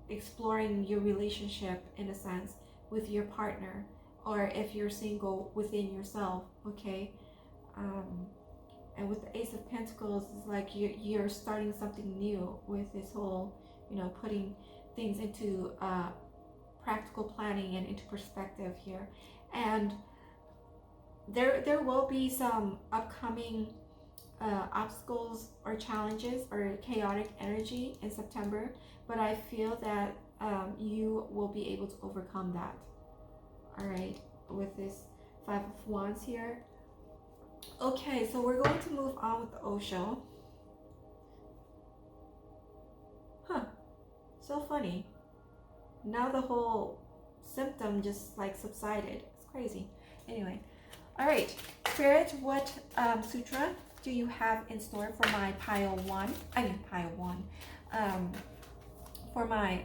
exploring your relationship in a sense with your partner, or if you're single, within yourself, okay? And with the Ace of Pentacles, it's like you're starting something new with this whole, you know, putting things into practical planning and into perspective here. And there will be some upcoming obstacles or challenges or chaotic energy in September, but I feel that you will be able to overcome that. All right, with this Five of Wands here. Okay, so we're going to move on with the Osho. Huh, so funny. Now the whole symptom just like subsided. It's crazy. Anyway, all right, Spirit, what sutra do you have in store for my pile one? For my,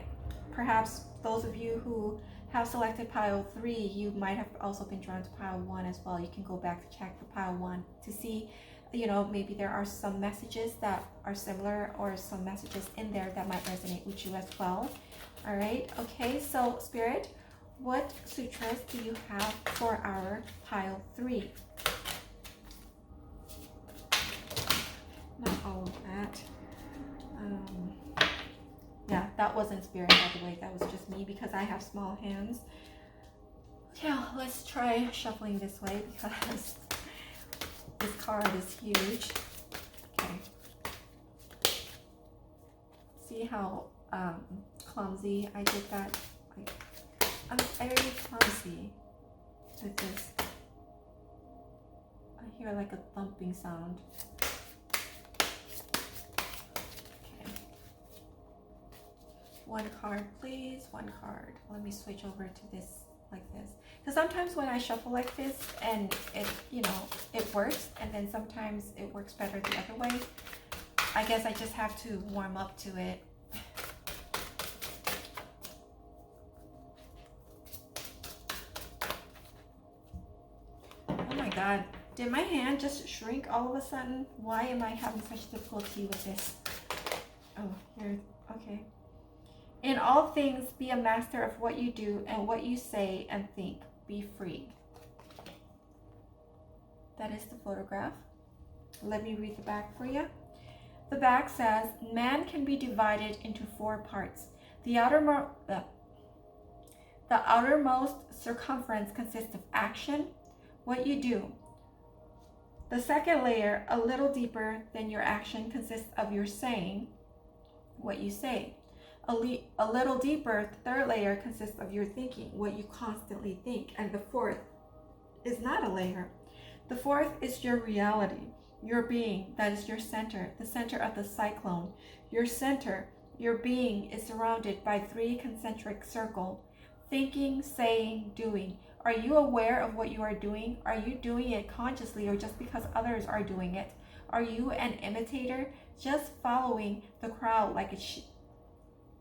perhaps those of you who have selected pile 3, you might have also been drawn to pile 1 as well. You can go back to check the pile 1 to see, you know, maybe there are some messages that are similar, or some messages in there that might resonate with you as well. All right, okay, so Spirit, what sutras do you have for our pile 3? Not all of that. Yeah, that wasn't Spirit, by the way. That was just me, because I have small hands. Yeah, let's try shuffling this way, because this card is huge. Okay. See how clumsy I did that? Like, I'm very clumsy with this. I hear like a thumping sound. One card, please. One card. Let me switch over to this like this. Because sometimes when I shuffle like this and it, you know, it works, and then sometimes it works better the other way. I guess I just have to warm up to it. Oh my God, did my hand just shrink all of a sudden? Why am I having such difficulty with this? Oh, here, okay. In all things, be a master of what you do and what you say and think. Be free. That is the photograph. Let me read the back for you. The back says, man can be divided into 4 parts. The outermost circumference consists of action, what you do. The second layer, a little deeper than your action, consists of your saying, what you say. A little deeper, the third layer consists of your thinking, what you constantly think. And the fourth is not a layer. The fourth is your reality, your being, that is your center, the center of the cyclone. Your center, your being, is surrounded by 3 concentric circles: thinking, saying, doing. Are you aware of what you are doing? Are you doing it consciously or just because others are doing it? Are you an imitator, just following the crowd like a sheep?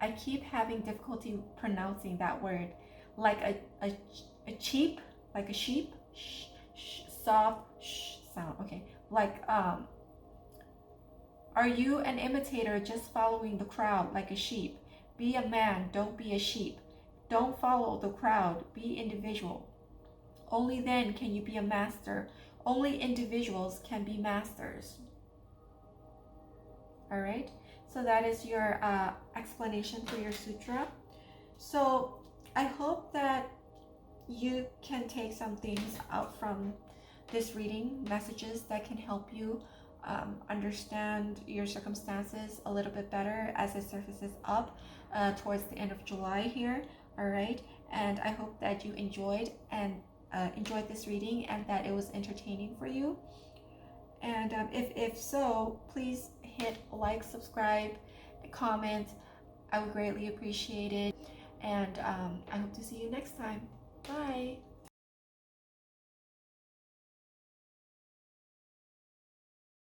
I keep having difficulty pronouncing that word. Like a cheap, like a sheep, soft sound. Okay, like are you an imitator just following the crowd like a sheep? Be a man, don't be a sheep. Don't follow the crowd, be individual. Only then can you be a master. Only individuals can be masters. All right, so that is your explanation for your sutra. So I hope that you can take some things out from this reading, messages that can help you understand your circumstances a little bit better as it surfaces up towards the end of July here. All right, and I hope that you enjoyed this reading and that it was entertaining for you. And if so, please hit like, subscribe, comment. I would greatly appreciate it. And I hope to see you next time. Bye.